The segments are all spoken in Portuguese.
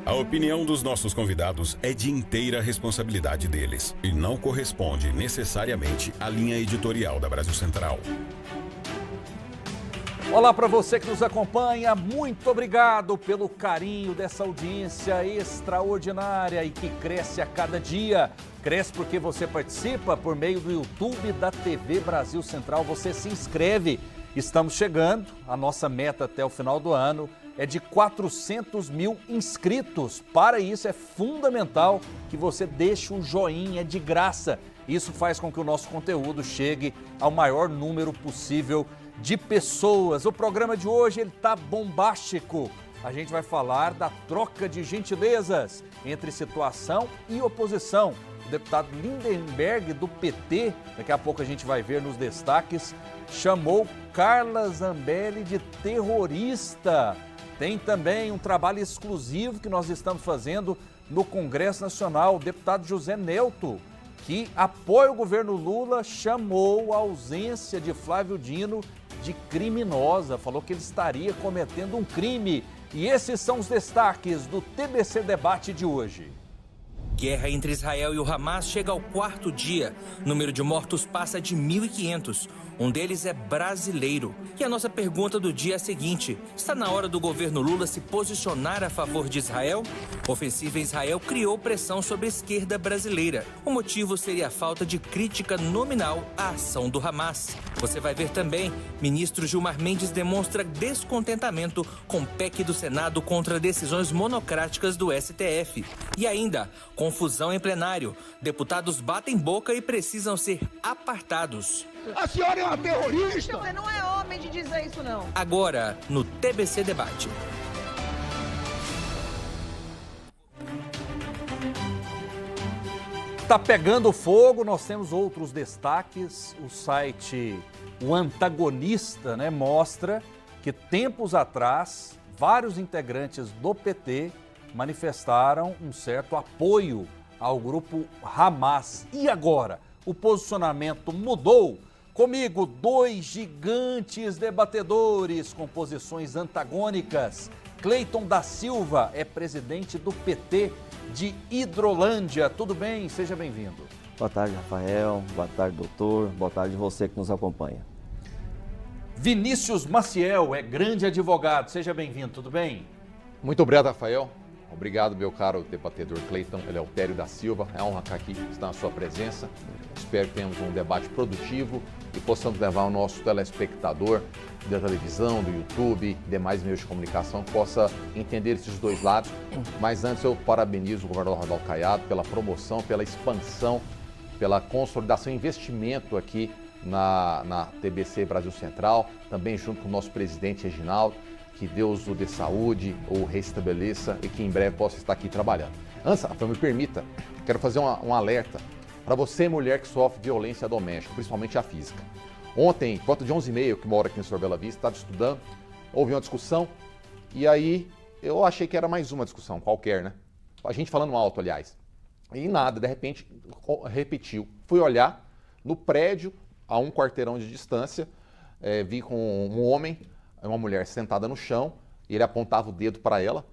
A opinião dos nossos convidados é de inteira responsabilidade deles e não corresponde necessariamente à linha editorial da Brasil Central. Olá para você que nos acompanha, muito obrigado pelo carinho dessa audiência extraordinária e que cresce a cada dia. Cresce porque você participa por meio do YouTube da TV Brasil Central, você se inscreve. Estamos chegando, a nossa meta até o final do ano é de 400 mil inscritos. Para isso é fundamental que você deixe o joinha de graça. Isso faz com que o nosso conteúdo chegue ao maior número possível de pessoas. O programa de hoje ele tá bombástico. A gente vai falar da troca de gentilezas entre situação e oposição. O deputado Lindenberg, do PT, daqui a pouco a gente vai ver nos destaques, chamou Carla Zambelli de terrorista. Tem também um trabalho exclusivo que nós estamos fazendo no Congresso Nacional. O deputado José Nelto, que apoia o governo Lula, chamou a ausência de Flávio Dino de criminosa. Falou que ele estaria cometendo um crime. E esses são os destaques do TBC Debate de hoje. Guerra entre Israel e o Hamas chega ao 4º dia. O número de mortos passa de 1.500. Um deles é brasileiro. E a nossa pergunta do dia é a seguinte: está na hora do governo Lula se posicionar a favor de Israel? A ofensiva em Israel criou pressão sobre a esquerda brasileira. O motivo seria a falta de crítica nominal à ação do Hamas. Você vai ver também, ministro Gilmar Mendes demonstra descontentamento com PEC do Senado contra decisões monocráticas do STF. E ainda, confusão em plenário. Deputados batem boca e precisam ser apartados. A senhora é uma terrorista! Você não é homem de dizer isso, não. Agora, no TBC Debate. Tá pegando fogo, nós temos outros destaques. O site O Antagonista, mostra que tempos atrás, vários integrantes do PT manifestaram um certo apoio ao grupo Hamas. E agora? O posicionamento mudou? Comigo, dois gigantes debatedores com posições antagônicas. Cleiton da Silva é presidente do PT de Hidrolândia. Tudo bem? Seja bem-vindo. Boa tarde, Rafael. Boa tarde, doutor. Boa tarde você que nos acompanha. Vinícius Maciel é grande advogado. Seja bem-vindo. Tudo bem? Muito obrigado, Rafael. Obrigado, meu caro debatedor Cleiton Eleutério da Silva. É uma honra aqui estar na sua presença. Espero que tenhamos um debate produtivo e possamos levar o nosso telespectador da televisão, do YouTube, demais meios de comunicação, que possa entender esses dois lados. Mas antes eu parabenizo o governador Ronaldo Caiado pela promoção, pela expansão, pela consolidação e investimento aqui na TBC Brasil Central, também junto com o nosso presidente Reginaldo. Que Deus o dê saúde, o restabeleça e que em breve possa estar aqui trabalhando. Antes, Rafael, me permita, quero fazer um alerta para você, mulher que sofre violência doméstica, principalmente a física. Ontem, por volta de 11h30, que moro aqui no Sr. Bela Vista, estava estudando, houve uma discussão e aí eu achei que era mais uma discussão qualquer, né? A gente falando alto, aliás. E nada, de repente, repetiu. Fui olhar no prédio, a um quarteirão de distância, vi com um homem, uma mulher sentada no chão, e ele apontava o dedo para ela.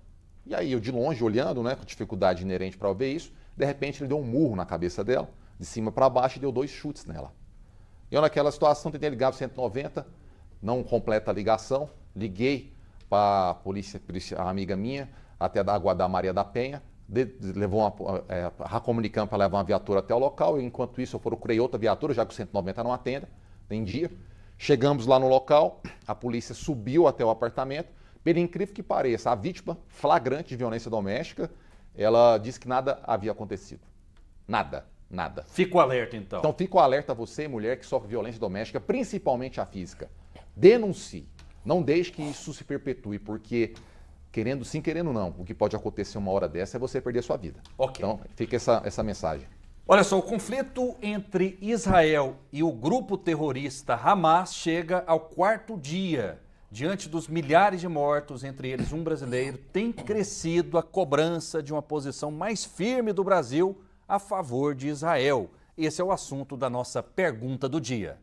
E aí eu de longe, olhando, com dificuldade inerente para ver isso, de repente ele deu um murro na cabeça dela, de cima para baixo, e deu 2 chutes nela. Eu naquela situação tentei ligar para o 190, não completa a ligação, liguei para a polícia, a amiga minha, até da Guarda Maria da Penha, levou comunicando para levar uma viatura até o local, e enquanto isso eu procurei outra viatura, já que o 190 não atende, tem dia. Chegamos lá no local, a polícia subiu até o apartamento. Pelo incrível que pareça, a vítima, flagrante de violência doméstica, ela disse que nada havia acontecido. Nada. Fica o alerta, então. Então fica o alerta a você, mulher que sofre violência doméstica, principalmente a física. Denuncie. Não deixe que isso se perpetue, porque querendo sim, querendo não, o que pode acontecer uma hora dessa é você perder sua vida. Ok. Então fica essa mensagem. Olha só, o conflito entre Israel e o grupo terrorista Hamas chega ao 4º dia. Diante dos milhares de mortos, entre eles um brasileiro, tem crescido a cobrança de uma posição mais firme do Brasil a favor de Israel. Esse é o assunto da nossa pergunta do dia.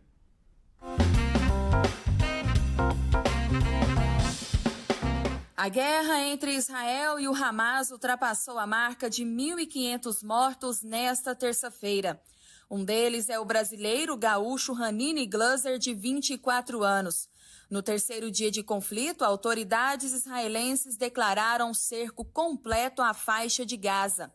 A A guerra entre Israel e o Hamas ultrapassou a marca de 1.500 mortos nesta terça-feira. Um deles é o brasileiro gaúcho Hanini Glaser, de 24 anos. No terceiro dia de conflito, autoridades israelenses declararam cerco completo à faixa de Gaza,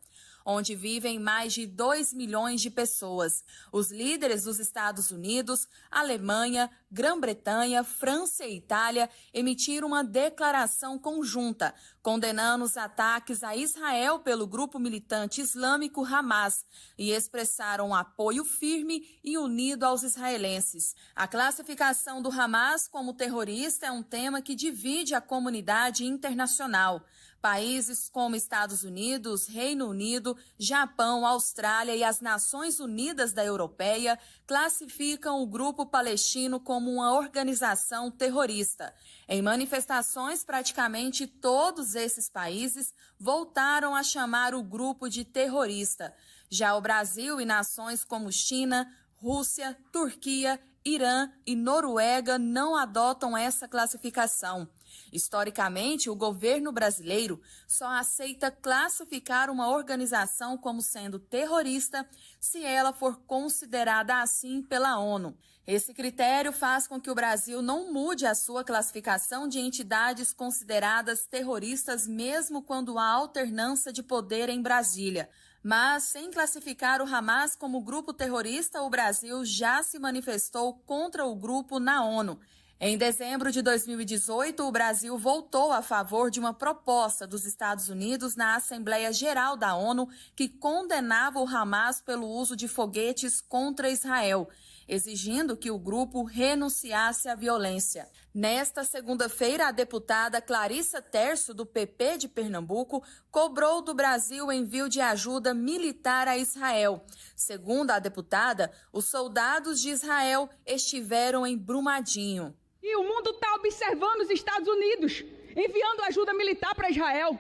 onde vivem mais de 2 milhões de pessoas. Os líderes dos Estados Unidos, Alemanha, Grã-Bretanha, França e Itália emitiram uma declaração conjunta, condenando os ataques a Israel pelo grupo militante islâmico Hamas e expressaram apoio firme e unido aos israelenses. A classificação do Hamas como terrorista é um tema que divide a comunidade internacional. Países como Estados Unidos, Reino Unido, Japão, Austrália e as Nações Unidas da Europeia classificam o grupo palestino como uma organização terrorista. Em manifestações, praticamente todos esses países voltaram a chamar o grupo de terrorista. Já o Brasil e nações como China, Rússia, Turquia, Irã e Noruega não adotam essa classificação. Historicamente, o governo brasileiro só aceita classificar uma organização como sendo terrorista se ela for considerada assim pela ONU. Esse critério faz com que o Brasil não mude a sua classificação de entidades consideradas terroristas, mesmo quando há alternância de poder em Brasília. Mas, sem classificar o Hamas como grupo terrorista, o Brasil já se manifestou contra o grupo na ONU. Em dezembro de 2018, o Brasil votou a favor de uma proposta dos Estados Unidos na Assembleia Geral da ONU que condenava o Hamas pelo uso de foguetes contra Israel, exigindo que o grupo renunciasse à violência. Nesta segunda-feira, a deputada Clarissa Terço, do PP de Pernambuco, cobrou do Brasil o envio de ajuda militar a Israel. Segundo a deputada, os soldados de Israel estiveram em Brumadinho. E o mundo está observando os Estados Unidos, enviando ajuda militar para Israel.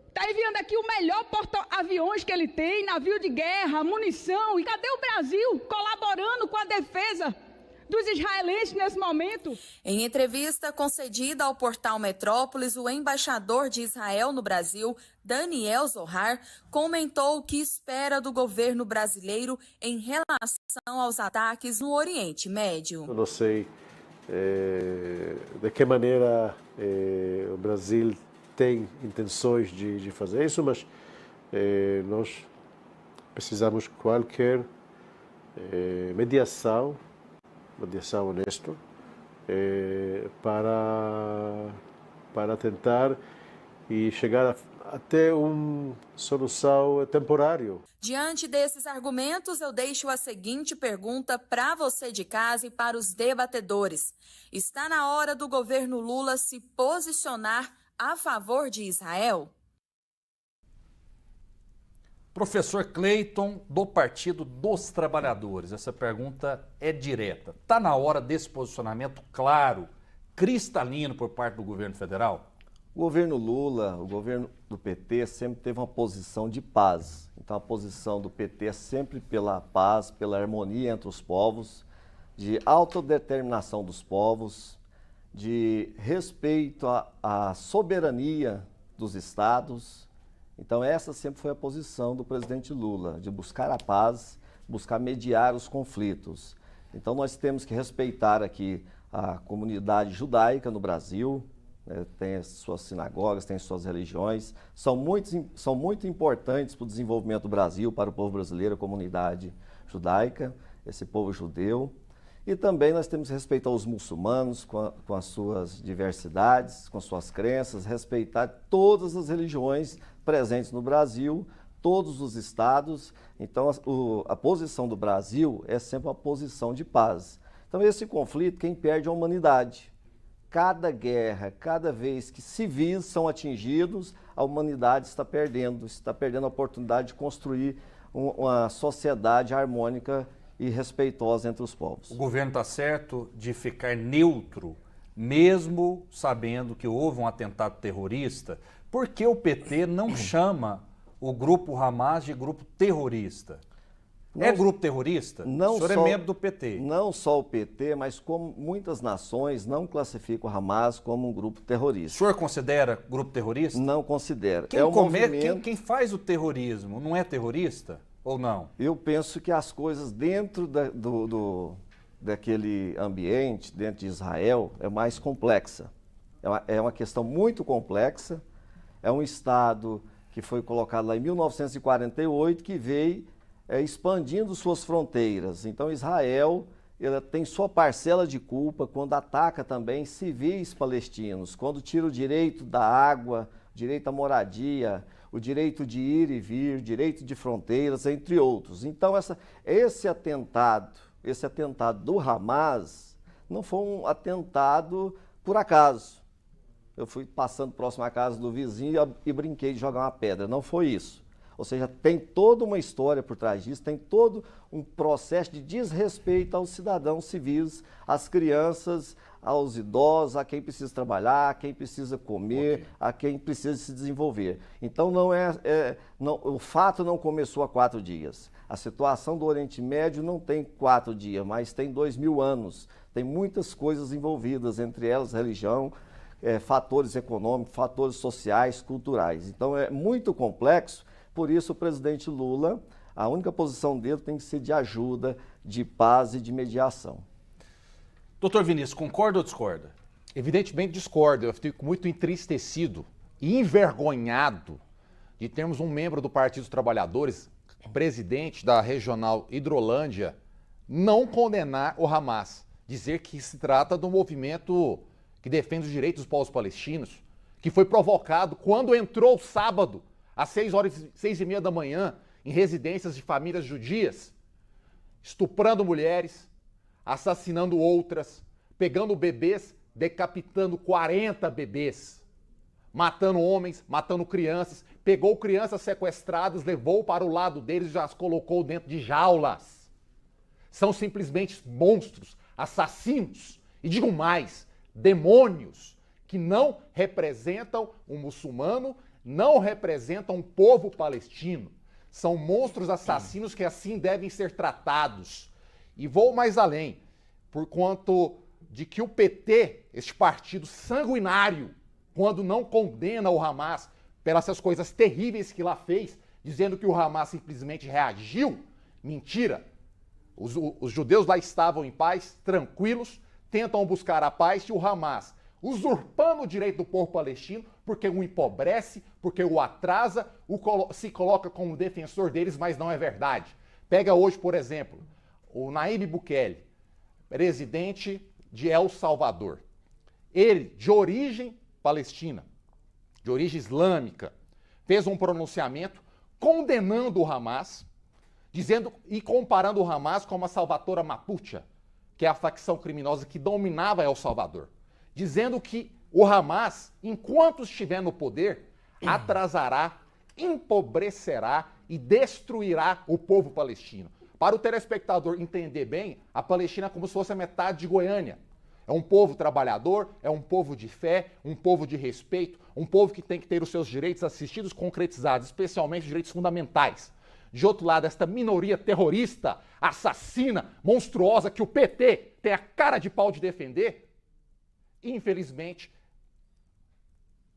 Está enviando aqui o melhor porta-aviões que ele tem, navio de guerra, munição. E cadê o Brasil colaborando com a defesa dos israelenses nesse momento? Em entrevista concedida ao portal Metrópolis, o embaixador de Israel no Brasil, Daniel Zohar, comentou o que espera do governo brasileiro em relação aos ataques no Oriente Médio. Eu não sei de que maneira o Brasil tem intenções de fazer isso, mas nós precisamos de qualquer mediação honesta para tentar e chegar até uma solução temporária. Diante desses argumentos, eu deixo a seguinte pergunta para você de casa e para os debatedores. Está na hora do governo Lula se posicionar a favor de Israel? Professor Cleiton, do Partido dos Trabalhadores, essa pergunta é direta. Está na hora desse posicionamento claro, cristalino por parte do governo federal? O governo Lula, o governo do PT sempre teve uma posição de paz. Então a posição do PT é sempre pela paz, pela harmonia entre os povos, de autodeterminação dos povos, de respeito à soberania dos estados. Então essa sempre foi a posição do presidente Lula, de buscar a paz, buscar mediar os conflitos. Então nós temos que respeitar aqui a comunidade judaica no Brasil, tem as suas sinagogas, tem as suas religiões, são muito importantes para o desenvolvimento do Brasil, para o povo brasileiro, a comunidade judaica, esse povo judeu. E também nós temos que respeitar os muçulmanos com as suas diversidades, com suas crenças, respeitar todas as religiões presentes no Brasil, todos os estados. Então a posição do Brasil é sempre uma posição de paz. Então esse conflito, quem perde é a humanidade. Cada guerra, cada vez que civis são atingidos, a humanidade está perdendo a oportunidade de construir uma sociedade harmônica e respeitosa entre os povos. O governo está certo de ficar neutro, mesmo sabendo que houve um atentado terrorista? Por que o PT não chama o grupo Hamas de grupo terrorista? É grupo terrorista? Não o senhor só, é membro do PT. Não só o PT, mas como muitas nações não classificam o Hamas como um grupo terrorista. O senhor considera grupo terrorista? Não considera. Quem faz o terrorismo não é terrorista ou não? Eu penso que as coisas dentro daquele ambiente, dentro de Israel, é mais complexa. É uma questão muito complexa. É um Estado que foi colocado lá em 1948, que veio expandindo suas fronteiras. Então, Israel tem sua parcela de culpa quando ataca também civis palestinos, quando tira o direito da água, direito à moradia, o direito de ir e vir, direito de fronteiras, entre outros. Então, esse atentado do Hamas não foi um atentado por acaso. Eu fui passando próximo à casa do vizinho e brinquei de jogar uma pedra. Não foi isso. Ou seja, tem toda uma história por trás disso, tem todo um processo de desrespeito aos cidadãos civis, às crianças, aos idosos, a quem precisa trabalhar, a quem precisa comer, a quem precisa se desenvolver. Então, o fato não começou há 4 dias. A situação do Oriente Médio não tem 4 dias, mas tem 2000 anos. Tem muitas coisas envolvidas, entre elas religião, fatores econômicos, fatores sociais, culturais. Então, é muito complexo. Por isso, o presidente Lula, a única posição dele tem que ser de ajuda, de paz e de mediação. Doutor Vinícius, concorda ou discorda? Evidentemente discordo. Eu fico muito entristecido e envergonhado de termos um membro do Partido dos Trabalhadores, presidente da Regional Hidrolândia, não condenar o Hamas. Dizer que se trata de um movimento que defende os direitos dos povos palestinos, que foi provocado quando entrou sábado, às 6h30 da manhã, em residências de famílias judias, estuprando mulheres, assassinando outras, pegando bebês, decapitando 40 bebês, matando homens, matando crianças, pegou crianças sequestradas, levou para o lado deles e já as colocou dentro de jaulas. São simplesmente monstros, assassinos, e digo mais, demônios, que não representam um muçulmano, não representam um povo palestino. São monstros assassinos que assim devem ser tratados. E vou mais além, por quanto de que o PT, este partido sanguinário, quando não condena o Hamas pelas essas coisas terríveis que lá fez, dizendo que o Hamas simplesmente reagiu, mentira. Os judeus lá estavam em paz, tranquilos, tentam buscar a paz e o Hamas, usurpando o direito do povo palestino, porque o empobrece, porque o atrasa, se coloca como defensor deles, mas não é verdade. Pega hoje, por exemplo, o Nayib Bukele, presidente de El Salvador. Ele, de origem palestina, de origem islâmica, fez um pronunciamento condenando o Hamas, dizendo e comparando o Hamas com a Salvatore Mapuche, que é a facção criminosa que dominava El Salvador, dizendo que o Hamas, enquanto estiver no poder, atrasará, empobrecerá e destruirá o povo palestino. Para o telespectador entender bem, a Palestina é como se fosse a metade de Goiânia. É um povo trabalhador, é um povo de fé, um povo de respeito, um povo que tem que ter os seus direitos assistidos, concretizados, especialmente os direitos fundamentais. De outro lado, esta minoria terrorista, assassina, monstruosa, que o PT tem a cara de pau de defender, infelizmente,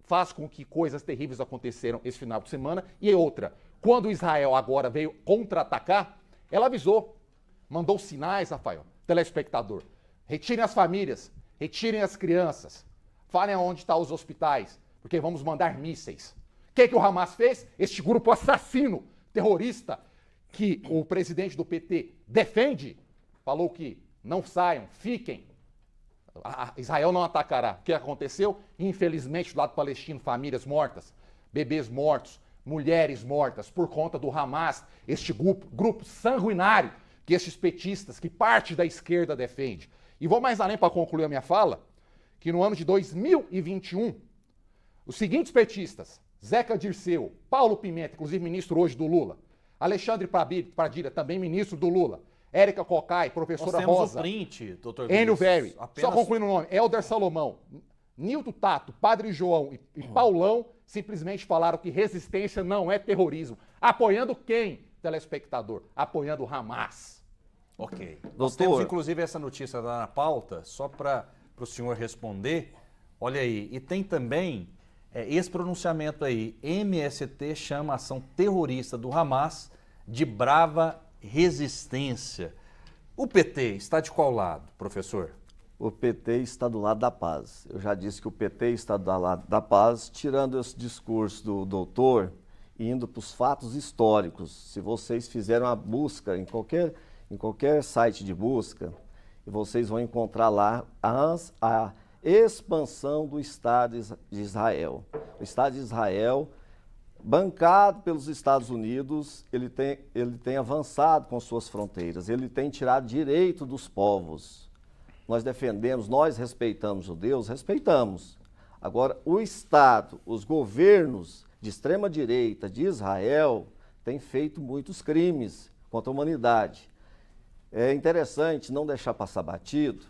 faz com que coisas terríveis aconteceram esse final de semana. E outra, quando Israel agora veio contra-atacar, ela avisou, mandou sinais, Rafael, telespectador. Retirem as famílias, retirem as crianças, falem aonde estão os hospitais, porque vamos mandar mísseis. O que o Hamas fez? Este grupo assassino, terrorista, que o presidente do PT defende, falou que não saiam, fiquem. Israel não atacará. O que aconteceu? Infelizmente, do lado palestino, famílias mortas, bebês mortos, mulheres mortas, por conta do Hamas, este grupo sanguinário que estes petistas, que parte da esquerda defende. E vou mais além para concluir a minha fala, que no ano de 2021, os seguintes petistas, Zeca Dirceu, Paulo Pimenta, inclusive ministro hoje do Lula, Alexandre Padilha, também ministro do Lula, Érica Cocai, professora Rosa. Nós temos o print, doutor Vinícius. Enio Very, Apenas... só concluindo o nome, Helder Salomão, Nildo Tato, Padre João e Paulão simplesmente falaram que resistência não é terrorismo. Apoiando quem? telespectador apoiando o Hamas. Ok. Nós Doutor. temos, inclusive, essa notícia lá na pauta, só para o senhor responder. Olha aí, e tem também esse pronunciamento aí. MST chama a ação terrorista do Hamas de brava resistência. O PT está de qual lado, professor? O PT está do lado da paz. Eu já disse que o PT está do lado da paz, tirando esse discurso do doutor, indo para os fatos históricos. Se vocês fizeram a busca em qualquer site de busca, vocês vão encontrar lá a expansão do Estado de Israel. O Estado de Israel, bancado pelos Estados Unidos, ele tem avançado com suas fronteiras, ele tem tirado direito dos povos. Nós defendemos, nós respeitamos judeus, respeitamos. Agora, o Estado, os governos de extrema-direita de Israel têm feito muitos crimes contra a humanidade. É interessante não deixar passar batido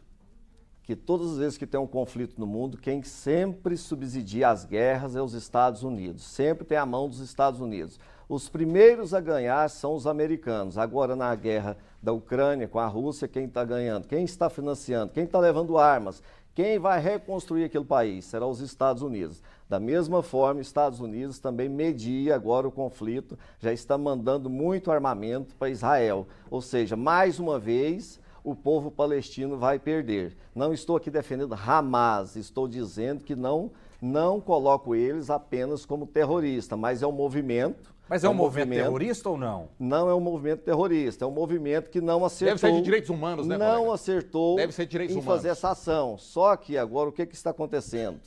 que todas as vezes que tem um conflito no mundo, quem sempre subsidia as guerras é os Estados Unidos. Sempre tem a mão dos Estados Unidos. Os primeiros a ganhar são os americanos. Agora, na guerra da Ucrânia com a Rússia, quem está ganhando? Quem está financiando? Quem está levando armas? Quem vai reconstruir aquele país? Será os Estados Unidos. Da mesma forma, os Estados Unidos também media agora o conflito, já está mandando muito armamento para Israel. Ou seja, mais uma vez, o povo palestino vai perder. Não estou aqui defendendo Hamas, estou dizendo que não coloco eles apenas como terrorista, mas é um movimento. Mas é um movimento terrorista ou não? Não é um movimento terrorista, é um movimento que não acertou. Deve ser de direitos humanos, né, Não colega? acertou Deve ser de direitos em humanos. fazer essa ação. Só que agora o que está acontecendo?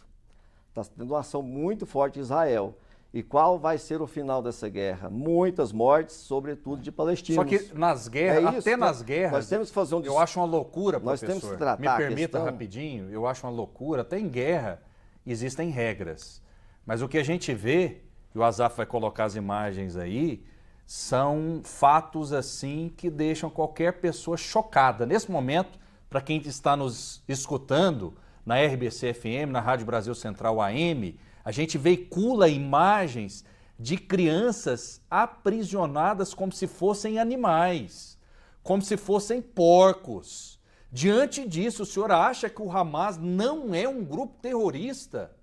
Está tendo uma ação muito forte em Israel. E qual vai ser o final dessa guerra? Muitas mortes, sobretudo de palestinos. Só que nas guerras, É isso, até nas guerras, nós temos que fazer um eu acho uma loucura, Nós professor. temos que tratar Me a permita questão. rapidinho, eu acho uma loucura. Até em guerra existem regras. Mas o que a gente vê, e o Azaf vai colocar as imagens aí, são fatos assim que deixam qualquer pessoa chocada. Nesse momento, para quem está nos escutando na RBC FM, na Rádio Brasil Central AM, a gente veicula imagens de crianças aprisionadas como se fossem animais, como se fossem porcos. Diante disso, o senhor acha que o Hamas não é um grupo terrorista?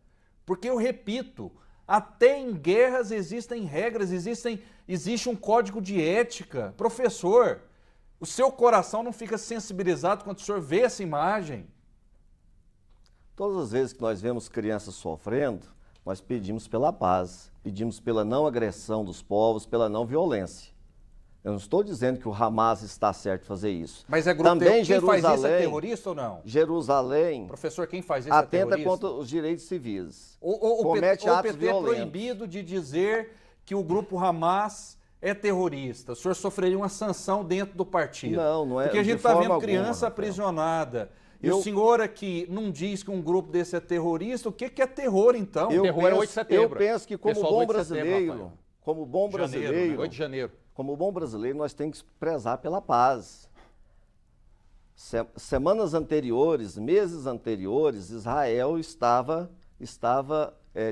Porque eu repito, até em guerras existem regras, existe um código de ética. Professor, o seu coração não fica sensibilizado quando o senhor vê essa imagem? Todas as vezes que nós vemos crianças sofrendo, nós pedimos pela paz, pedimos pela não agressão dos povos, pela não violência. Eu não estou dizendo que o Hamas está certo em fazer isso. Mas é grupo Também quem faz isso é Jerusalém, terrorista ou não? Jerusalém Professor, quem faz isso é atenta terrorista? contra os direitos civis. O comete atos PT é violentos. proibido de dizer que o grupo Hamas é terrorista. O senhor sofreria uma sanção dentro do partido. Não é. Porque a gente de está forma vendo alguma, criança Rafael. aprisionada. E o senhor aqui não diz que um grupo desse é terrorista. O que é terror, então? Eu terror é 8 de setembro. Eu penso que como Pessoal, bom 8 de setembro, brasileiro, Rafael. como bom brasileiro, né? 8 de janeiro. como bom brasileiro, nós temos que prezar pela paz. Semanas anteriores, meses anteriores, Israel estava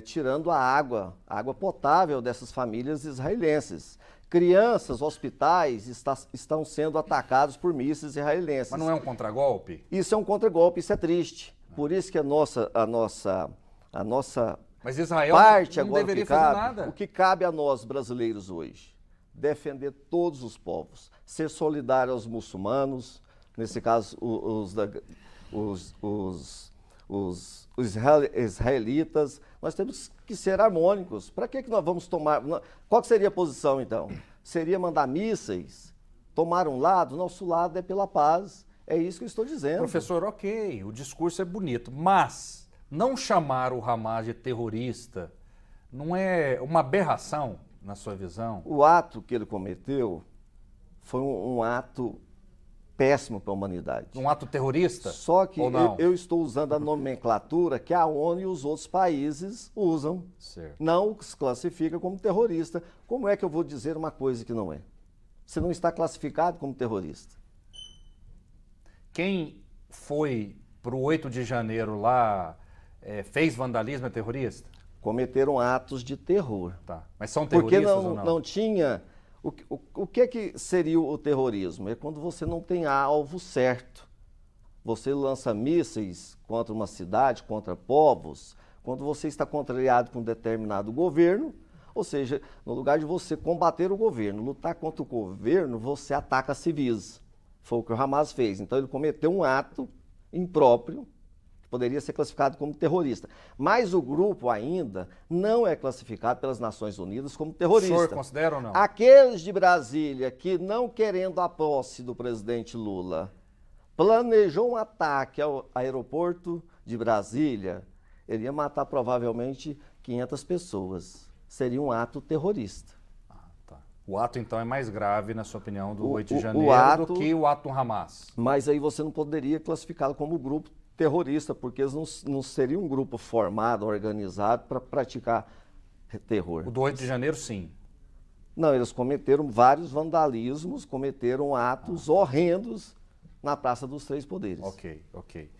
tirando a água potável dessas famílias israelenses. Crianças, hospitais estão sendo atacados por mísseis israelenses. Mas não é um contragolpe? Isso é um contragolpe, isso é triste. Por isso que a nossa Mas Israel parte não agora deveria o que cabe, fazer nada. o que cabe a nós brasileiros hoje, defender todos os povos, ser solidário aos muçulmanos, nesse caso os israelitas. Nós temos que ser harmônicos. Para que nós vamos tomar? Qual que seria a posição então? Seria mandar mísseis, tomar um lado? Nosso lado é pela paz. É isso que eu estou dizendo. Professor, ok, o discurso é bonito, mas não chamar o Hamas de terrorista não é uma aberração, na sua visão? O ato que ele cometeu foi um ato péssimo para a humanidade. Um ato terrorista? Só que ou não? eu estou usando a nomenclatura que a ONU e os outros países usam. Certo. Não se classifica como terrorista. Como é que eu vou dizer uma coisa que não é? Você não está classificado como terrorista. Quem foi para o 8 de janeiro lá, fez vandalismo, é terrorista? Cometeram atos de terror. Tá. Mas são Porque terroristas ou não? não tinha O que seria o terrorismo? É quando você não tem alvo certo. Você lança mísseis contra uma cidade, contra povos, quando você está contrariado com um determinado governo, ou seja, no lugar de você combater o governo, lutar contra o governo, você ataca civis. Foi o que o Hamas fez. Então ele cometeu um ato impróprio, que poderia ser classificado como terrorista. Mas o grupo ainda não é classificado pelas Nações Unidas como terrorista. O senhor considera ou não? Aqueles de Brasília que, não querendo a posse do presidente Lula, planejou um ataque ao aeroporto de Brasília, ele ia matar provavelmente 500 pessoas. Seria um ato terrorista. Tá. O ato, então, é mais grave, na sua opinião, do 8 de janeiro do que o ato do Hamas. Mas aí você não poderia classificá-lo como grupo terrorista, porque eles não seriam um grupo formado, organizado para praticar terror. O do 8 de janeiro, sim. Não, eles cometeram vários vandalismos, cometeram atos horrendos na Praça dos Três Poderes. Ok.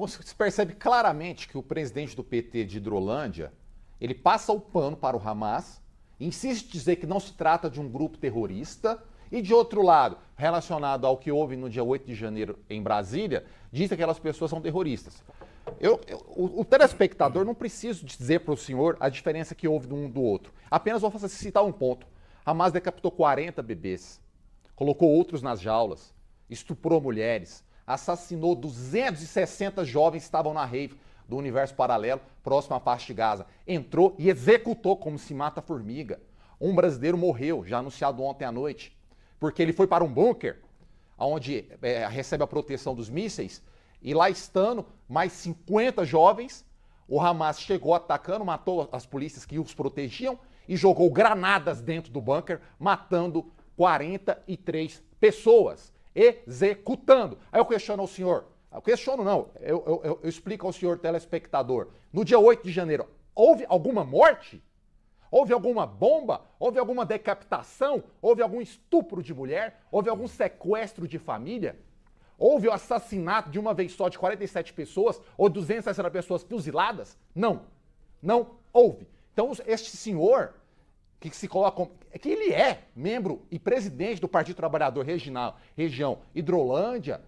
Se percebe claramente que o presidente do PT de Hidrolândia, ele passa o pano para o Hamas, insiste em dizer que não se trata de um grupo terrorista, e de outro lado, relacionado ao que houve no dia 8 de janeiro em Brasília, diz que aquelas pessoas são terroristas. O telespectador não precisa dizer para o senhor a diferença que houve de um do outro. Apenas vou citar um ponto. Hamas decapitou 40 bebês, colocou outros nas jaulas, estuprou mulheres, assassinou 260 jovens que estavam na rave do universo paralelo, próximo à faixa de Gaza. Entrou e executou como se mata formiga. Um brasileiro morreu, já anunciado ontem à noite, porque ele foi para um bunker, onde recebe a proteção dos mísseis, e lá estando, mais 50 jovens, o Hamas chegou atacando, matou as polícias que os protegiam e jogou granadas dentro do bunker, matando 43 pessoas, executando. Aí eu questiono ao senhor, eu explico ao senhor telespectador, no dia 8 de janeiro, houve alguma morte? Houve alguma bomba? Houve alguma decapitação? Houve algum estupro de mulher? Houve algum sequestro de família? Houve o assassinato de uma vez só de 47 pessoas ou 260 pessoas fuziladas? Não. Não houve. Então, este senhor, que se coloca, que ele é membro e presidente do Partido Trabalhador Região Hidrolândia,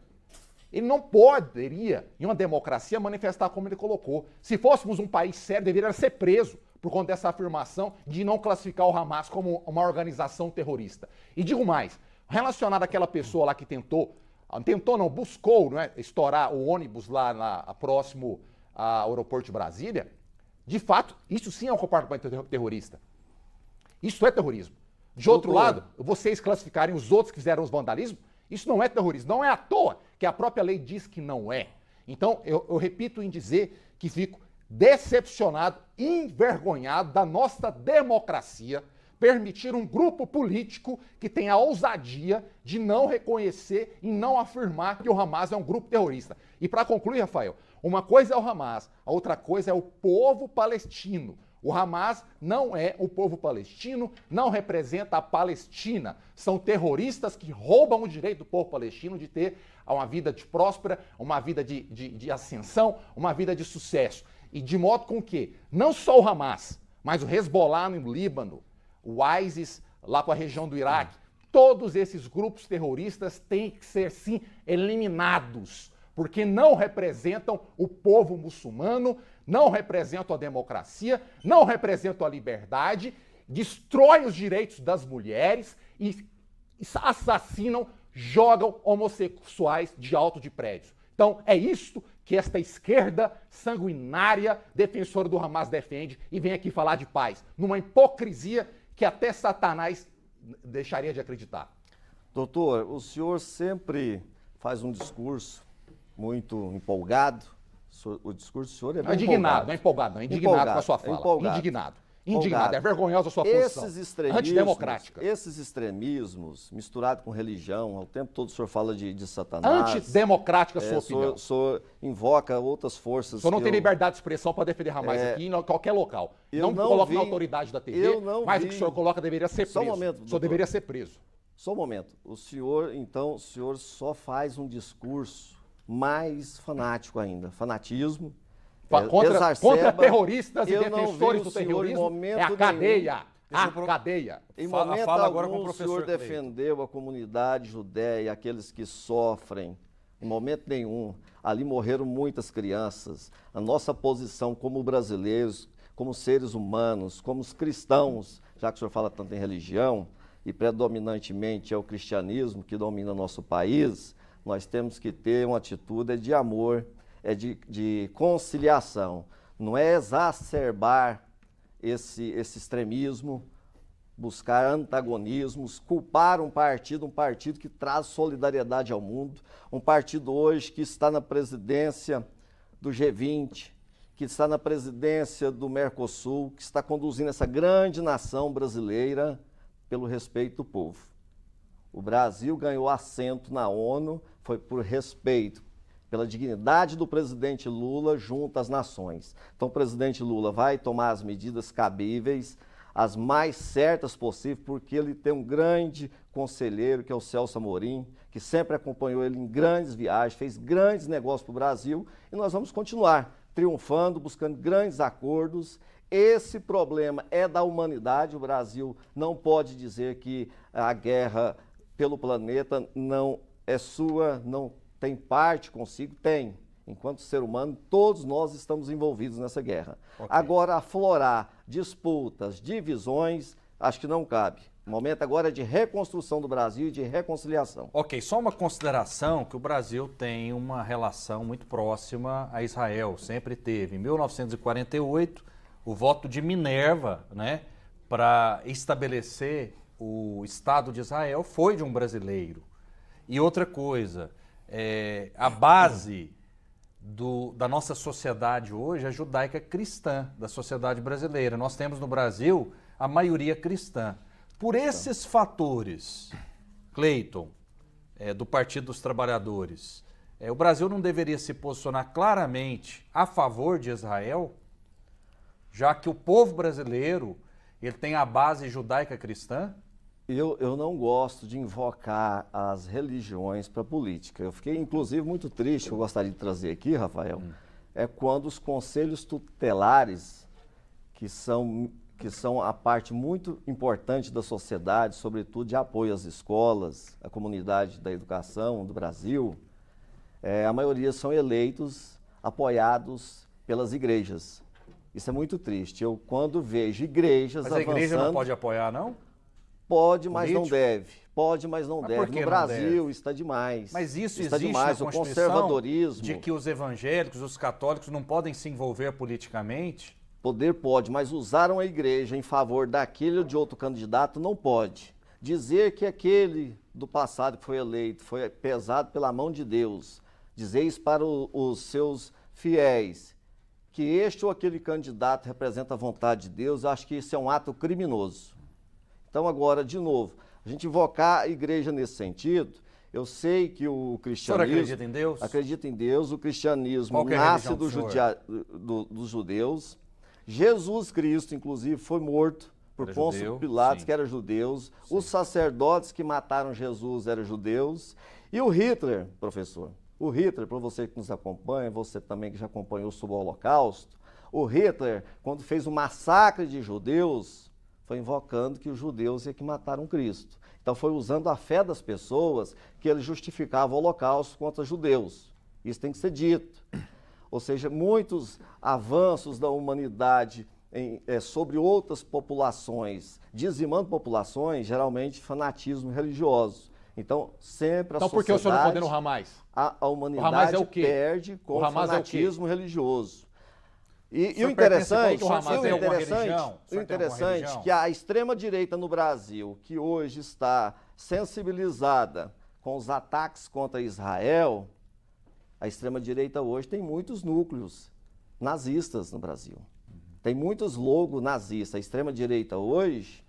ele não poderia, em uma democracia, manifestar como ele colocou. Se fôssemos um país sério, deveria ser preso por conta dessa afirmação de não classificar o Hamas como uma organização terrorista. E digo mais, relacionado àquela pessoa lá que buscou, não é, estourar o ônibus lá próximo ao aeroporto de Brasília, de fato, isso sim é um comportamento terrorista. Isso é terrorismo. De outro lado, vocês classificarem os outros que fizeram os vandalismos, isso não é terrorismo. Não é à toa que a própria lei diz que não é. Então, eu repito em dizer que fico decepcionado, envergonhado da nossa democracia permitir um grupo político que tem a ousadia de não reconhecer e não afirmar que o Hamas é um grupo terrorista. E para concluir, Rafael, uma coisa é o Hamas, a outra coisa é o povo palestino. O Hamas não é o povo palestino, não representa a Palestina. São terroristas que roubam o direito do povo palestino de ter uma vida próspera, uma vida de ascensão, uma vida de sucesso. E de modo com que não só o Hamas, mas o Hezbollah no Líbano, o ISIS lá para a região do Iraque, todos esses grupos terroristas têm que ser, sim, eliminados, porque não representam o povo muçulmano, não representam a democracia, não representam a liberdade, destroem os direitos das mulheres e assassinam, jogam homossexuais de alto de prédios. Então, é isso que esta esquerda sanguinária defensora do Hamas defende e vem aqui falar de paz, numa hipocrisia que até Satanás deixaria de acreditar. Doutor, o senhor sempre faz um discurso muito empolgado. O discurso do senhor é bem indignado, não é empolgado, não é indignado com a sua fala. Indignado, é vergonhosa a sua posição. Antidemocrática. Esses extremismos, misturado com religião, ao tempo todo o senhor fala de Satanás. Antidemocrática a sua opinião. O senhor invoca outras forças. O senhor não tem liberdade de expressão para defender Hamas aqui em qualquer local. Não coloca na autoridade da TV, mas o que o senhor coloca deveria ser preso. Só um momento, o senhor deveria ser preso. Só um momento. O senhor só faz um discurso mais fanático ainda. Fanatismo. Contra terroristas e defensores do terrorismo é a cadeia. A cadeia. Em Fala momento agora com o algum, o professor senhor Cleiton. defendeu a comunidade judeia, aqueles que sofrem. Em momento nenhum. Ali morreram muitas crianças. A nossa posição como brasileiros, como seres humanos, como os cristãos, já que o senhor fala tanto em religião, e predominantemente é o cristianismo que domina nosso país, nós temos que ter uma atitude de amor, de conciliação. Não é exacerbar esse extremismo, buscar antagonismos, culpar um partido que traz solidariedade ao mundo, um partido hoje que está na presidência do G20, que está na presidência do Mercosul, que está conduzindo essa grande nação brasileira pelo respeito do povo. O Brasil ganhou assento na ONU, foi por respeito, pela dignidade do presidente Lula junto às nações. Então o presidente Lula vai tomar as medidas cabíveis, as mais certas possíveis, porque ele tem um grande conselheiro, que é o Celso Amorim, que sempre acompanhou ele em grandes viagens, fez grandes negócios para o Brasil, e nós vamos continuar triunfando, buscando grandes acordos. Esse problema é da humanidade, o Brasil não pode dizer que a guerra pelo planeta não é sua, não tem parte consigo, tem. Enquanto ser humano, todos nós estamos envolvidos nessa guerra. Okay. Agora, aflorar disputas, divisões, acho que não cabe. O momento agora é de reconstrução do Brasil e de reconciliação. Ok, só uma consideração que o Brasil tem uma relação muito próxima a Israel, sempre teve. Em 1948, o voto de Minerva, né, para estabelecer o Estado de Israel foi de um brasileiro. E outra coisa, a base da nossa sociedade hoje é judaica cristã, da sociedade brasileira. Nós temos no Brasil a maioria cristã. Por esses fatores, Cleiton, do Partido dos Trabalhadores, o Brasil não deveria se posicionar claramente a favor de Israel, já que o povo brasileiro ele tem a base judaica cristã? Eu não gosto de invocar as religiões para a política. Eu fiquei, inclusive, muito triste, eu gostaria de trazer aqui, Rafael, é quando os conselhos tutelares, que são a parte muito importante da sociedade, sobretudo de apoio às escolas, à comunidade da educação do Brasil, a maioria são eleitos, apoiados pelas igrejas. Isso é muito triste. Eu, quando vejo igrejas avançando... Mas a igreja não pode apoiar, não? Pode, mas não deve. Pode, mas não deve. No Brasil está demais. Mas isso está existe demais. na O conservadorismo de que os evangélicos, os católicos não podem se envolver politicamente? Poder pode, mas usaram a igreja em favor daquele ou de outro candidato não pode. Dizer que aquele do passado que foi eleito foi pesado pela mão de Deus, dizer isso para os seus fiéis, que este ou aquele candidato representa a vontade de Deus, eu acho que isso é um ato criminoso. Então agora, de novo, a gente invocar a igreja nesse sentido, eu sei que o cristianismo... O senhor acredita em Deus? Acredito em Deus, o cristianismo Qual nasce dos judeus. Jesus Cristo, inclusive, foi morto por Pôncio Pilatos, que era judeus. Sim. Os sacerdotes que mataram Jesus eram judeus. E o Hitler, professor, o Hitler, para você que nos acompanha, você também que já acompanhou sobre o Holocausto, o Hitler, quando fez o massacre de judeus, foi invocando que os judeus é que mataram Cristo. Então foi usando a fé das pessoas que ele justificava o Holocausto contra judeus. Isso tem que ser dito. Ou seja, muitos avanços da humanidade sobre outras populações, dizimando populações, geralmente fanatismo religioso. Então, sempre a sociedade... Então por que o senhor não condena o Hamas? A humanidade perde com o fanatismo religioso. E o interessante é que a extrema-direita no Brasil, que hoje está sensibilizada com os ataques contra Israel, a extrema-direita hoje tem muitos núcleos nazistas no Brasil. Tem muitos logos nazistas. A extrema-direita hoje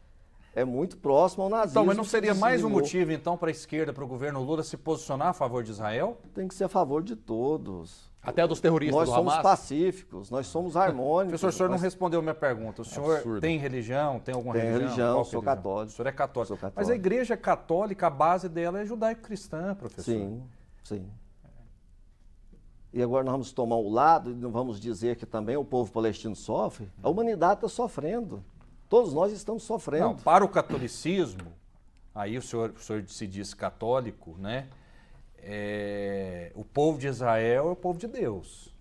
é muito próxima ao nazismo. Então, mas não seria mais um motivo, então, para a esquerda, para o governo Lula se posicionar a favor de Israel? Tem que ser a favor de todos. Até dos terroristas do Hamas. Nós somos pacíficos, nós somos harmônicos. Professor, o senhor não respondeu a minha pergunta. O senhor tem religião? Tem alguma religião? Tem religião, sou católico. O senhor é católico. Mas a igreja católica, a base dela é judaico-cristã, professor. Sim, sim. E agora nós vamos tomar o lado e não vamos dizer que também o povo palestino sofre. A humanidade está sofrendo. Todos nós estamos sofrendo. Não, para o catolicismo, aí o senhor se diz católico, né? O povo de Israel é o povo de Deus,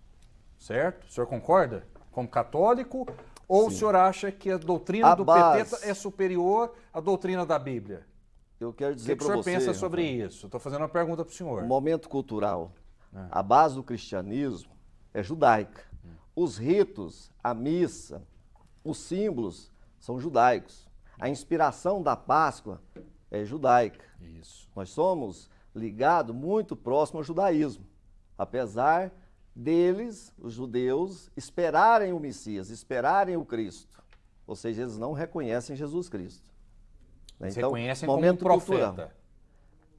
certo? O senhor concorda? Como católico? Ou Sim. o senhor acha que a doutrina do PT é superior à doutrina da Bíblia? Eu quero dizer para você... O que o senhor pensa sobre isso? Estou fazendo uma pergunta para o senhor. O momento cultural. A base do cristianismo é judaica. Os ritos, a missa, os símbolos são judaicos. A inspiração da Páscoa é judaica. Isso. Nós somos ligados muito próximo ao judaísmo. Apesar deles, os judeus, esperarem o Messias, esperarem o Cristo. Ou seja, eles não reconhecem Jesus Cristo. Eles então, reconhecem momento como um profeta. cultural.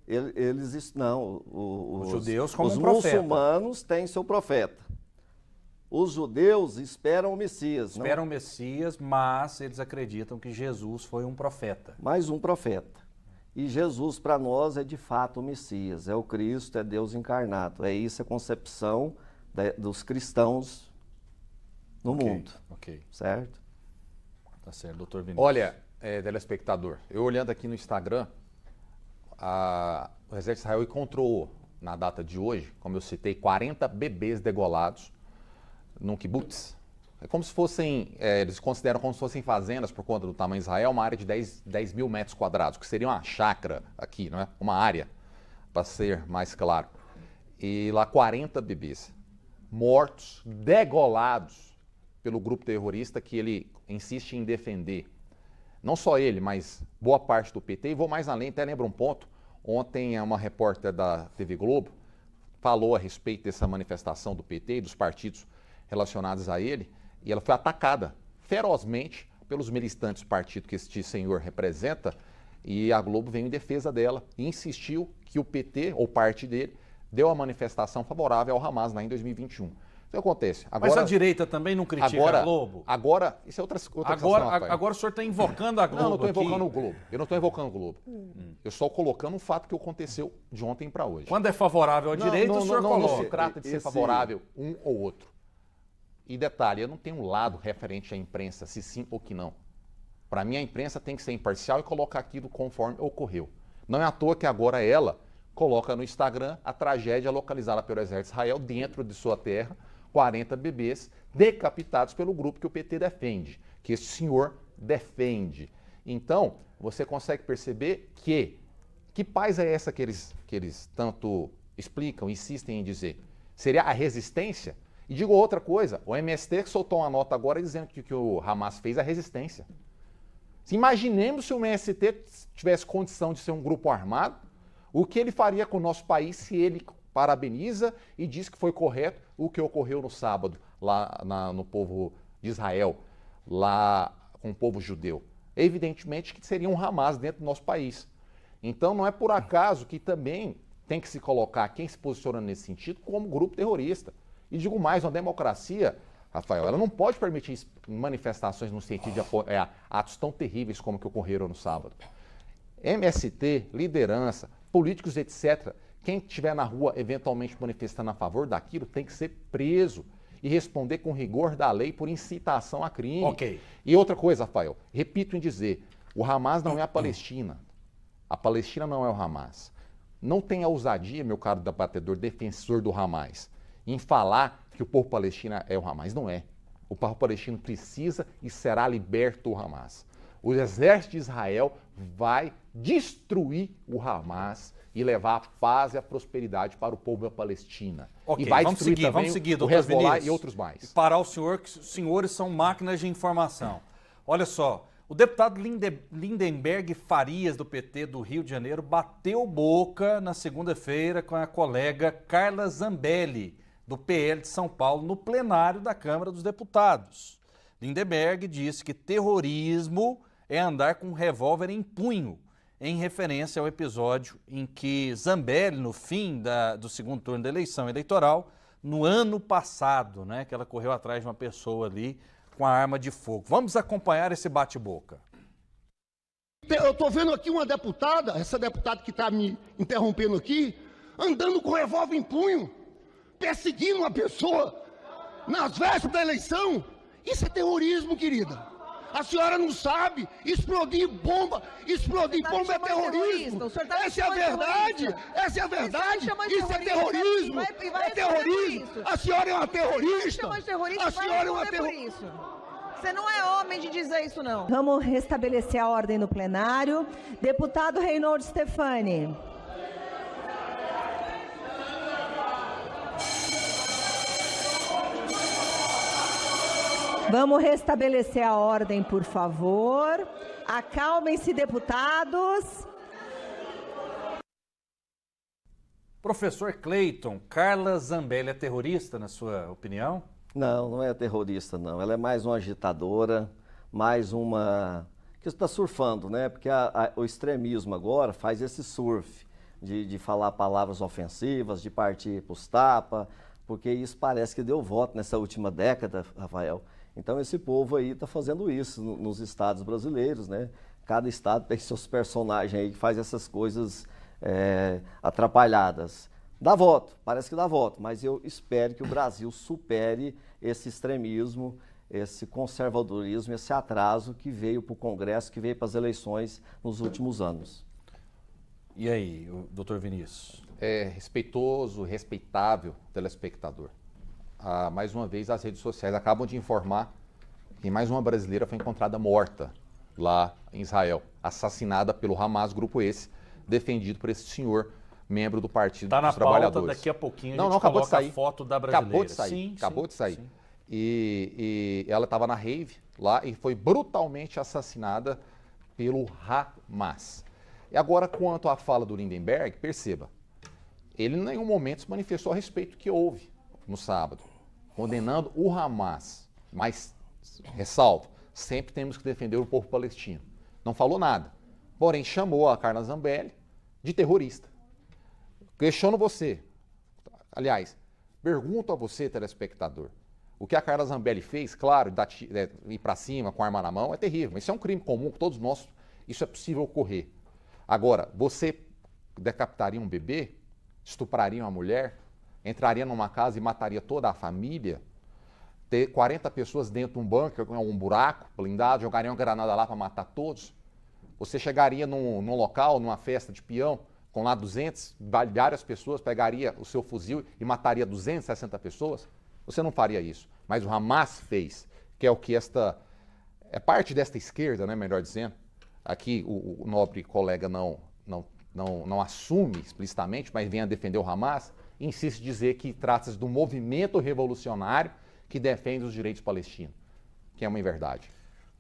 Eles não, os judeus como os um profeta. muçulmanos têm seu profeta. Os judeus esperam o Messias. Esperam o Messias, mas eles acreditam que Jesus foi um profeta. Mais um profeta. E Jesus para nós é de fato o Messias, é o Cristo, é Deus encarnado. É isso a concepção dos cristãos no mundo. Ok. Certo? Tá certo, doutor Vinícius. Olha, telespectador, eu olhando aqui no Instagram, o Exército de Israel encontrou, na data de hoje, como eu citei, 40 bebês degolados num kibbutz. É como se fossem, eles consideram como se fossem fazendas por conta do tamanho de Israel, uma área de 10 mil metros quadrados, que seria uma chácara aqui, não é? Uma área, para ser mais claro. E lá 40 bebês mortos, degolados pelo grupo terrorista que ele insiste em defender. Não só ele, mas boa parte do PT. E vou mais além, até lembro um ponto. Ontem uma repórter da TV Globo falou a respeito dessa manifestação do PT e dos partidos relacionados a ele. E ela foi atacada ferozmente pelos militantes do partido que este senhor representa. E a Globo veio em defesa dela e insistiu que o PT, ou parte dele, deu a manifestação favorável ao Hamas lá em 2021. O que acontece? Agora, mas a direita também não critica a Globo? Agora, isso é outra questão, agora o senhor está invocando a Globo. Não, não estou invocando o Globo. Eu não estou invocando o Globo. Eu estou colocando um fato que aconteceu de ontem para hoje. Quando é favorável à direita, o senhor coloca. Não se trata de ser favorável um ou outro. E detalhe, eu não tenho um lado referente à imprensa, se sim ou que não. Para mim, a imprensa tem que ser imparcial e colocar aquilo conforme ocorreu. Não é à toa que agora ela coloca no Instagram a tragédia localizada pelo Exército de Israel dentro de sua terra, 40 bebês decapitados pelo grupo que o PT defende, que esse senhor defende. Então, você consegue perceber que paz é essa que eles tanto explicam, insistem em dizer? Seria a resistência? E digo outra coisa, o MST soltou uma nota agora dizendo que o que o Hamas fez é resistência. Imaginemos se o MST tivesse condição de ser um grupo armado, o que ele faria com o nosso país se ele parabeniza e diz que foi correto o que ocorreu no sábado lá no povo de Israel, lá com o povo judeu. Evidentemente que seria um Hamas dentro do nosso país. Então não é por acaso que também tem que se colocar quem se posiciona nesse sentido como grupo terrorista. E digo mais, uma democracia, Rafael, ela não pode permitir manifestações no sentido de atos tão terríveis como que ocorreram no sábado. MST, liderança, políticos, etc., quem estiver na rua eventualmente manifestando a favor daquilo tem que ser preso e responder com rigor da lei por incitação a crime. Ok. E outra coisa, Rafael, repito em dizer, o Hamas não é a Palestina. A Palestina não é o Hamas. Não tenha ousadia, meu caro debatedor, defensor do Hamas, em falar que o povo palestino é o Hamas. Não é. O povo palestino precisa e será liberto do Hamas. O exército de Israel vai destruir o Hamas e levar a paz e a prosperidade para o povo da Palestina. Ok, e vai vamos destruir seguir, também vamos seguir, o Hezbollah e outros mais. E parar o senhor, que os senhores são máquinas de informação. Olha só, o deputado Lindenberg Farias, do PT do Rio de Janeiro, bateu boca na segunda-feira com a colega Carla Zambelli, do PL de São Paulo, no plenário da Câmara dos Deputados. Lindenberg disse que terrorismo é andar com um revólver em punho, em referência ao episódio em que Zambelli, no fim do segundo turno da eleição eleitoral, no ano passado, né, que ela correu atrás de uma pessoa ali com a arma de fogo. Vamos acompanhar esse bate-boca. Eu estou vendo aqui uma deputada, essa deputada que está me interrompendo aqui, andando com revólver em punho, perseguindo uma pessoa nas vésperas da eleição. Isso é terrorismo, querida. A senhora não sabe? Explodir bomba é terrorismo. Essa é a verdade. Essa é a verdade. Isso é terrorismo. É terrorismo. A senhora é uma terrorista. A senhora é uma terrorista. Você não é homem de dizer isso, não. Vamos restabelecer a ordem no plenário. Deputado Reinaldo Stefani. Vamos restabelecer a ordem, por favor. Acalmem-se, deputados. Professor Cleiton, Carla Zambelli é terrorista, na sua opinião? Não, não é terrorista, não. Ela é mais uma agitadora, mais uma... que está surfando, né? Porque o extremismo agora faz esse surf de falar palavras ofensivas, de partir para os tapas, porque isso parece que deu voto nessa última década, Rafael. Então esse povo aí está fazendo isso nos estados brasileiros, né? Cada estado tem seus personagens aí que faz essas coisas atrapalhadas. Dá voto, parece que dá voto, mas eu espero que o Brasil supere esse extremismo, esse conservadorismo, esse atraso que veio para o Congresso, que veio para as eleições nos últimos anos. E aí, doutor Vinícius? É respeitoso, respeitável telespectador. Mais uma vez, as redes sociais acabam de informar que mais uma brasileira foi encontrada morta lá em Israel, assassinada pelo Hamas, grupo esse, defendido por esse senhor, membro do Partido dos Trabalhadores. Está na pauta, daqui a pouquinho não, acabou de sair. A foto da brasileira. Acabou de sair, acabou de sair. Sim. E ela estava na rave lá e foi brutalmente assassinada pelo Hamas. E agora, quanto à fala do Lindenberg, perceba, ele em nenhum momento se manifestou a respeito do que houve no sábado, condenando o Hamas. Mas, ressalvo, sempre temos que defender o povo palestino. Não falou nada. Porém, chamou a Carla Zambelli de terrorista. Questiono você, aliás, pergunto a você, telespectador, o que a Carla Zambelli fez, claro, ir para cima com a arma na mão, é terrível. Isso é um crime comum com todos nós, isso é possível ocorrer. Agora, você decapitaria um bebê, estupraria uma mulher, entraria numa casa e mataria toda a família, ter 40 pessoas dentro de um bunker, um buraco blindado, jogariam uma granada lá para matar todos? Você chegaria num local, numa festa de peão, com lá 200, várias pessoas, pegaria o seu fuzil e mataria 260 pessoas? Você não faria isso. Mas o Hamas fez, que é o que é parte desta esquerda, né, melhor dizendo. Aqui o nobre colega não assume explicitamente, mas vem a defender o Hamas, e insiste em dizer que trata-se de um movimento revolucionário que defende os direitos palestinos, que é uma inverdade.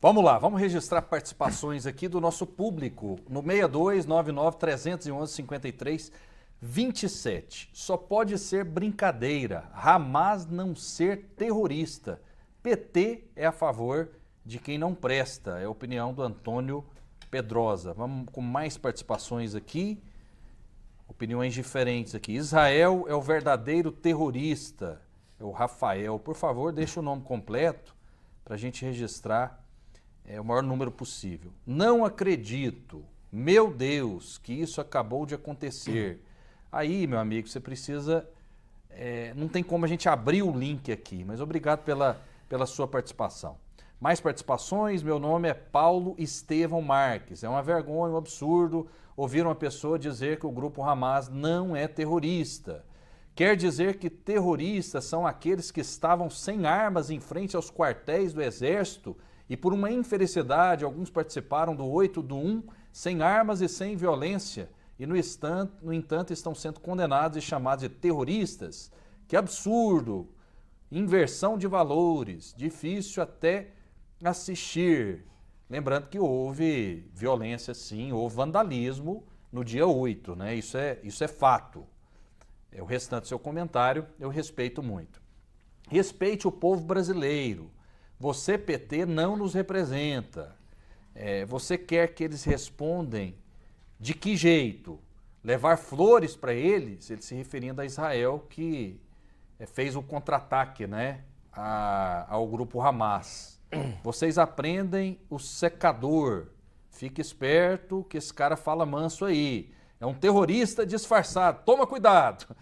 Vamos lá, vamos registrar participações aqui do nosso público no 6299-311-5327. Só pode ser brincadeira, Hamas não ser terrorista. PT é a favor de quem não presta, é a opinião do Antônio Pedrosa. Vamos com mais participações aqui, opiniões diferentes aqui. Israel é o verdadeiro terrorista, é o Rafael. Por favor, deixe o nome completo para a gente registrar o maior número possível. Não acredito, meu Deus, que isso acabou de acontecer. Aí, meu amigo, você precisa... não tem como a gente abrir o link aqui, mas obrigado pela sua participação. Mais participações, meu nome é Paulo Estevão Marques. É uma vergonha, um absurdo ouvir uma pessoa dizer que o grupo Hamas não é terrorista. Quer dizer que terroristas são aqueles que estavam sem armas em frente aos quartéis do Exército e por uma infelicidade alguns participaram do 8 do 1 sem armas e sem violência e no entanto estão sendo condenados e chamados de terroristas. Que absurdo! Inversão de valores, difícil até assistir. Lembrando que houve violência sim, houve vandalismo no dia 8, né? Isso é fato. O restante do seu comentário eu respeito muito. Respeite o povo brasileiro. Você, PT, não nos representa. Você quer que eles respondem de que jeito? Levar flores para eles, ele se referindo a Israel, que fez o contra-ataque, né, ao grupo Hamas. Vocês aprendem o secador. Fique esperto que esse cara fala manso aí. É um terrorista disfarçado. Toma cuidado.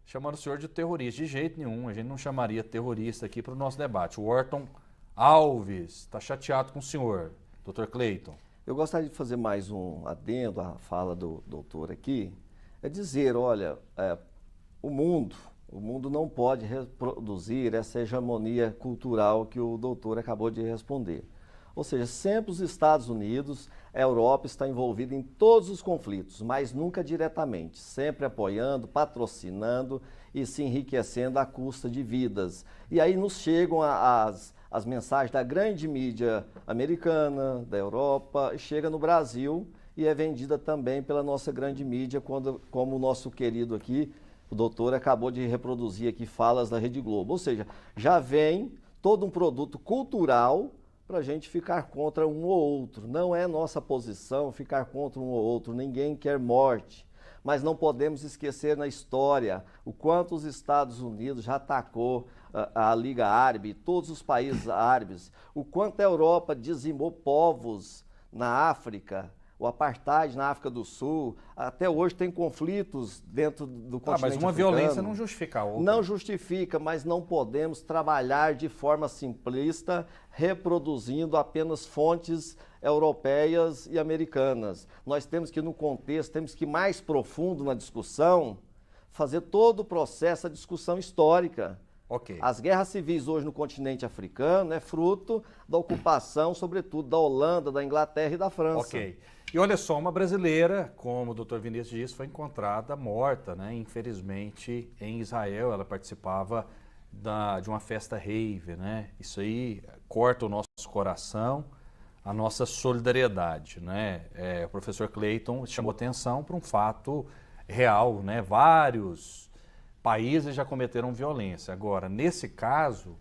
Chamando o senhor de terrorista. De jeito nenhum. A gente não chamaria terrorista aqui para o nosso debate. O Orton Alves está chateado com o senhor, doutor Cleiton. Eu gostaria de fazer mais um adendo à fala do doutor aqui, é dizer, olha, o mundo não pode reproduzir essa hegemonia cultural que o doutor acabou de responder. Ou seja, sempre os Estados Unidos, a Europa está envolvida em todos os conflitos, mas nunca diretamente, sempre apoiando, patrocinando e se enriquecendo à custa de vidas. E aí nos chegam as mensagens da grande mídia americana, da Europa, chega no Brasil e é vendida também pela nossa grande mídia, como o nosso querido aqui, o doutor, acabou de reproduzir aqui falas da Rede Globo. Ou seja, já vem todo um produto cultural para a gente ficar contra um ou outro. Não é nossa posição ficar contra um ou outro, ninguém quer morte. Mas não podemos esquecer na história o quanto os Estados Unidos já atacou a Liga Árabe, todos os países árabes, o quanto a Europa dizimou povos na África, o apartheid na África do Sul, até hoje tem conflitos dentro do continente mas uma africano. violência não justifica a outra. Não justifica, mas não podemos trabalhar de forma simplista, reproduzindo apenas fontes europeias e americanas. Nós temos que, no contexto, temos que ir mais profundo na discussão, fazer todo o processo, a discussão histórica. Okay. As guerras civis hoje no continente africano é fruto da ocupação, sobretudo, da Holanda, da Inglaterra e da França. Ok. E olha só, uma brasileira, como o doutor Vinícius disse, foi encontrada morta, né? Infelizmente, em Israel. Ela participava de uma festa rave, né? Isso aí corta o nosso coração, a nossa solidariedade, né? O professor Cleiton chamou atenção para um fato real, né? Vários países já cometeram violência. Agora, nesse caso,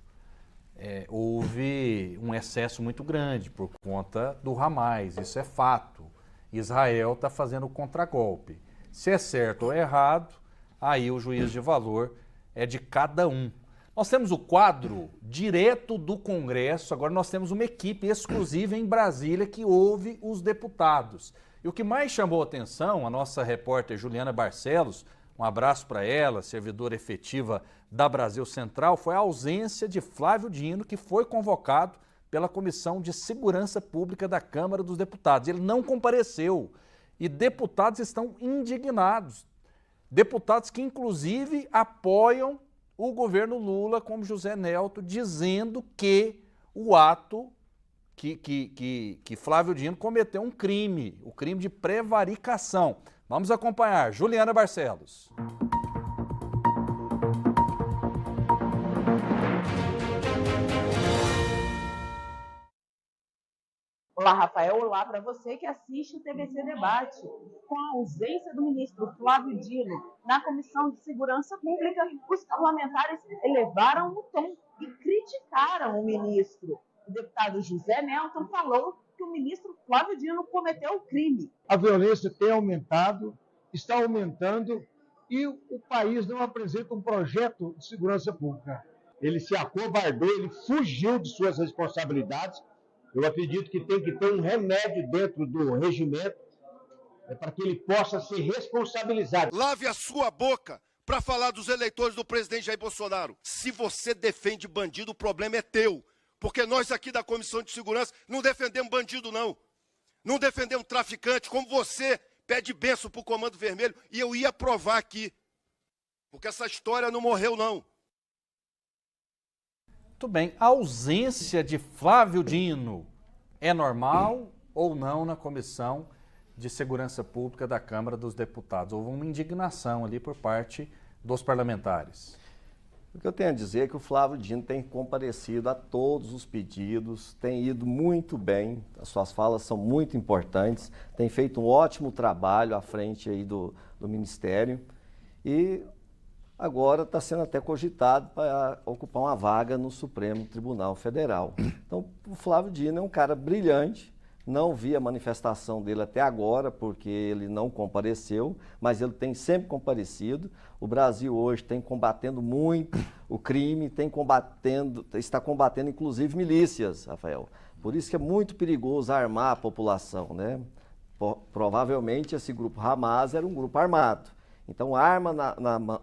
houve um excesso muito grande por conta do Hamas, isso é fato. Israel está fazendo o contragolpe. Se é certo ou errado, aí o juízo de valor é de cada um. Nós temos o quadro direto do Congresso, agora nós temos uma equipe exclusiva em Brasília que ouve os deputados. E o que mais chamou a atenção, a nossa repórter Juliana Barcelos, um abraço para ela, servidora efetiva da Brasil Central, foi a ausência de Flávio Dino, que foi convocado pela Comissão de Segurança Pública da Câmara dos Deputados. Ele não compareceu e deputados estão indignados. Deputados que, inclusive, apoiam o governo Lula, como José Nelto, dizendo que o ato que Flávio Dino cometeu um crime, o crime de prevaricação. Vamos acompanhar. Juliana Barcelos. Olá, Rafael. Olá para você que assiste o TVC Debate. Com a ausência do ministro Flávio Dino na Comissão de Segurança Pública, os parlamentares elevaram o tom e criticaram o ministro. O deputado José Nelton falou que o ministro Flávio Dino cometeu o crime. A violência tem aumentado, está aumentando e o país não apresenta um projeto de segurança pública. Ele se acovardou, ele fugiu de suas responsabilidades. Eu acredito que tem que ter um remédio dentro do regimento para que ele possa ser responsabilizado. Lave a sua boca para falar dos eleitores do presidente Jair Bolsonaro. Se você defende bandido, o problema é teu. Porque nós aqui da Comissão de Segurança não defendemos bandido, não. Não defendemos traficante, como você pede bênção para o Comando Vermelho. E eu ia provar aqui. Porque essa história não morreu, não. Muito bem. A ausência de Flávio Dino é normal ou não na Comissão de Segurança Pública da Câmara dos Deputados? Houve uma indignação ali por parte dos parlamentares. O que eu tenho a dizer é que o Flávio Dino tem comparecido a todos os pedidos, tem ido muito bem, as suas falas são muito importantes, tem feito um ótimo trabalho à frente aí do Ministério e agora está sendo até cogitado para ocupar uma vaga no Supremo Tribunal Federal. Então, o Flávio Dino é um cara brilhante, não vi a manifestação dele até agora, porque ele não compareceu, mas ele tem sempre comparecido. O Brasil hoje tem combatendo muito o crime, está combatendo inclusive milícias, Rafael. Por isso que é muito perigoso armar a população, né? Provavelmente esse grupo Hamas era um grupo armado. Então, arma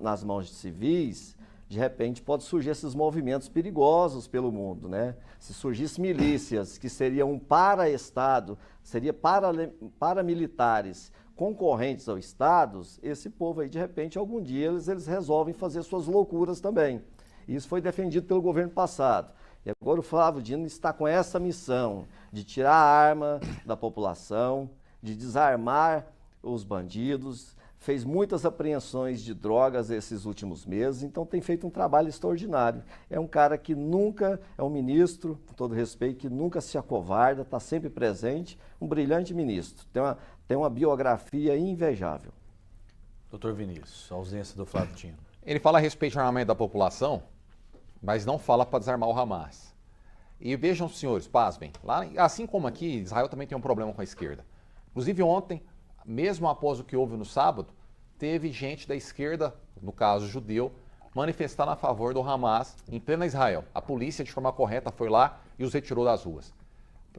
nas mãos de civis de repente pode surgir esses movimentos perigosos pelo mundo, né? Se surgissem milícias que seriam para-Estado, seriam paramilitares concorrentes ao Estado, esse povo aí, de repente, algum dia eles resolvem fazer suas loucuras também. Isso foi defendido pelo governo passado. E agora o Flávio Dino está com essa missão de tirar a arma da população, de desarmar os bandidos, fez muitas apreensões de drogas esses últimos meses, então tem feito um trabalho extraordinário. É um cara que nunca, é um ministro, com todo respeito, que nunca se acovarda, está sempre presente, um brilhante ministro, tem uma biografia invejável. Doutor Vinícius, a ausência do Flávio Dino. Ele fala a respeito do armamento da população, mas não fala para desarmar o Hamas. E vejam, senhores, pasmem, lá, assim como aqui, Israel também tem um problema com a esquerda. Inclusive ontem, mesmo após o que houve no sábado, teve gente da esquerda, no caso judeu, manifestando a favor do Hamas em plena Israel. A polícia, de forma correta, foi lá e os retirou das ruas.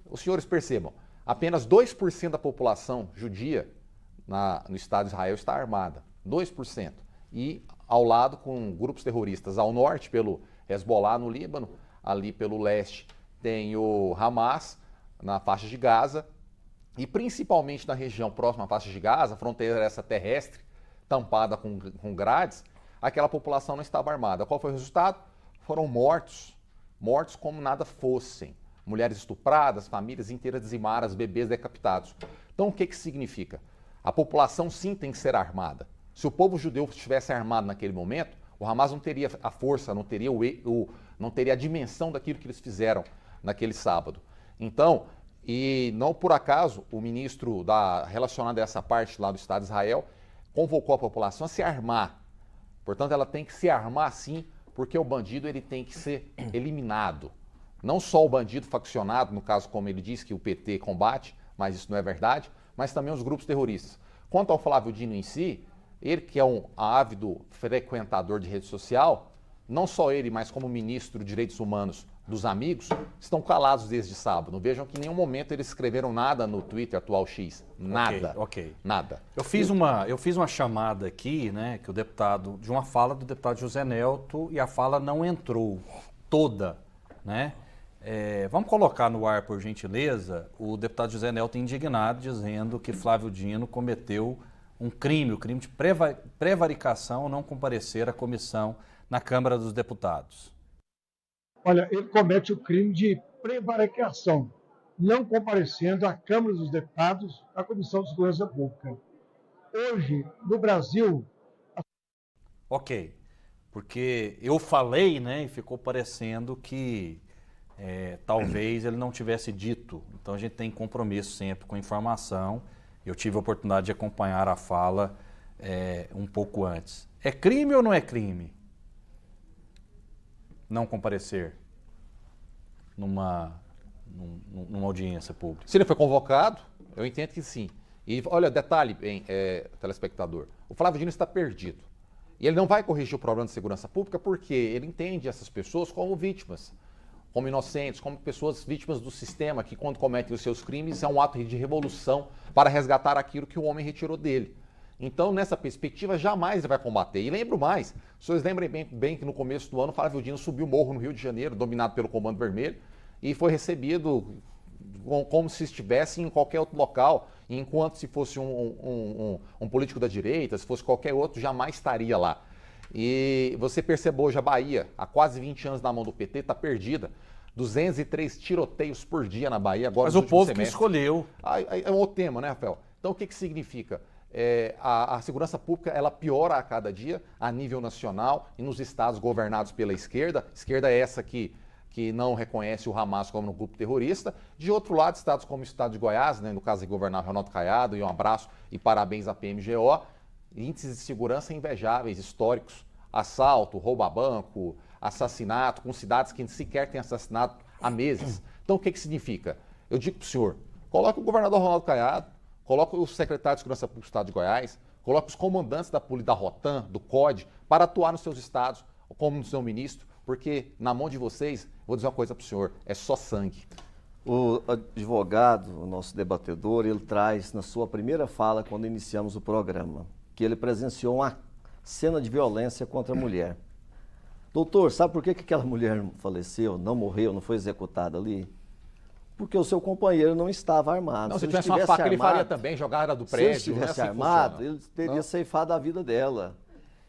Os senhores percebam, apenas 2% da população judia no Estado de Israel está armada. 2%. E ao lado com grupos terroristas. Ao norte, pelo Hezbollah no Líbano, ali pelo leste tem o Hamas na faixa de Gaza, e principalmente na região próxima à faixa de Gaza, fronteira essa terrestre, tampada com grades, aquela população não estava armada. Qual foi o resultado? Foram mortos como nada fossem. Mulheres estupradas, famílias inteiras dizimadas, bebês decapitados. Então o que significa? A população sim tem que ser armada. Se o povo judeu estivesse armado naquele momento, o Hamas não teria a força, não teria a dimensão daquilo que eles fizeram naquele sábado. Então, e não por acaso, o ministro relacionado a essa parte lá do Estado de Israel convocou a população a se armar. Portanto, ela tem que se armar sim, porque o bandido ele tem que ser eliminado. Não só o bandido faccionado, no caso como ele disse que o PT combate, mas isso não é verdade, mas também os grupos terroristas. Quanto ao Flávio Dino em si, ele que é um ávido frequentador de rede social, não só ele, mas como ministro de Direitos Humanos dos amigos, estão calados desde sábado. Não vejam que em nenhum momento eles escreveram nada no Twitter atual X. Nada. Ok. Nada. Eu fiz uma chamada aqui, né, que de uma fala do deputado José Nelto, e a fala não entrou toda, né? Vamos colocar no ar, por gentileza, o deputado José Nelto indignado, dizendo que Flávio Dino cometeu um crime, o crime de prevaricação, ao não comparecer à comissão na Câmara dos Deputados. Olha, ele comete o crime de prevaricação, não comparecendo à Câmara dos Deputados, à Comissão de Segurança Pública. Hoje, no Brasil... Ok, porque eu falei, né, e ficou parecendo que talvez ele não tivesse dito. Então a gente tem compromisso sempre com informação. Eu tive a oportunidade de acompanhar a fala um pouco antes. É crime ou não é crime não comparecer numa audiência pública? Se ele foi convocado, eu entendo que sim. E olha, detalhe, telespectador, o Flávio Dino está perdido. E ele não vai corrigir o problema de segurança pública porque ele entende essas pessoas como vítimas, como inocentes, como pessoas vítimas do sistema que, quando cometem os seus crimes, é um ato de revolução para resgatar aquilo que o homem retirou dele. Então, nessa perspectiva, jamais ele vai combater. E lembro mais, os senhores lembrem bem que no começo do ano, Flávio Dino subiu o morro no Rio de Janeiro, dominado pelo Comando Vermelho, e foi recebido como se estivesse em qualquer outro local, enquanto se fosse um político da direita, se fosse qualquer outro, jamais estaria lá. E você percebeu hoje a Bahia, há quase 20 anos na mão do PT, está perdida. 203 tiroteios por dia na Bahia agora. Mas o povo que escolheu. É um outro tema, né, Rafael? Então o que significa? A segurança pública ela piora a cada dia a nível nacional e nos estados governados pela esquerda. Esquerda é essa que não reconhece o Hamas como um grupo terrorista. De outro lado, estados como o estado de Goiás, né, no caso de governador Ronaldo Caiado, e um abraço e parabéns à PMGO, índices de segurança invejáveis, históricos, assalto, roubo a banco, assassinato, com cidades que sequer têm assassinato há meses. Então o que significa? Eu digo para o senhor, coloque o governador Ronaldo Caiado, coloque o secretário de Segurança Pública do Estado de Goiás, coloque os comandantes da Rotan, do COD, para atuar nos seus estados, como no seu ministro, porque na mão de vocês, vou dizer uma coisa para o senhor, é só sangue. O advogado, o nosso debatedor, ele traz na sua primeira fala, quando iniciamos o programa, que ele presenciou uma cena de violência contra a mulher. Doutor, sabe por que aquela mulher faleceu, não morreu, não foi executada ali? Porque o seu companheiro não estava armado. Não, se tivesse uma faca, ele faria também, jogar ela do prédio. Se ele estivesse armado, ele teria ceifado a vida dela.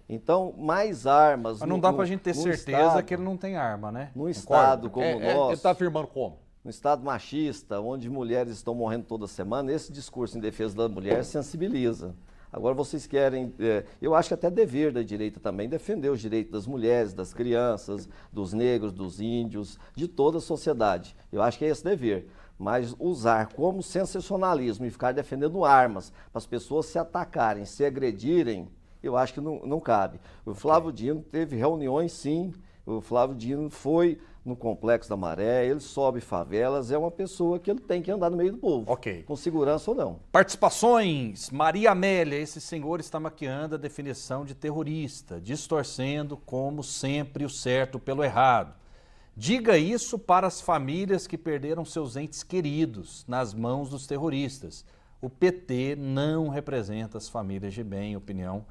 Então, mais armas... Mas não dá pra gente ter certeza que ele não tem arma, né? Num estado como o nosso... Ele está afirmando como? Num estado machista, onde mulheres estão morrendo toda semana, esse discurso em defesa da mulher sensibiliza. Agora vocês querem, eu acho que até dever da direita também, defender os direitos das mulheres, das crianças, dos negros, dos índios, de toda a sociedade. Eu acho que é esse dever. Mas usar como sensacionalismo e ficar defendendo armas para as pessoas se atacarem, se agredirem, eu acho que não cabe. O Flávio Dino teve reuniões, sim. O Flávio Dino foi no Complexo da Maré, ele sobe favelas, é uma pessoa que ele tem que andar no meio do povo, com segurança ou não. Participações. Maria Amélia, esse senhor está maquiando a definição de terrorista, distorcendo, como sempre, o certo pelo errado. Diga isso para as famílias que perderam seus entes queridos nas mãos dos terroristas. O PT não representa as famílias de bem, opinião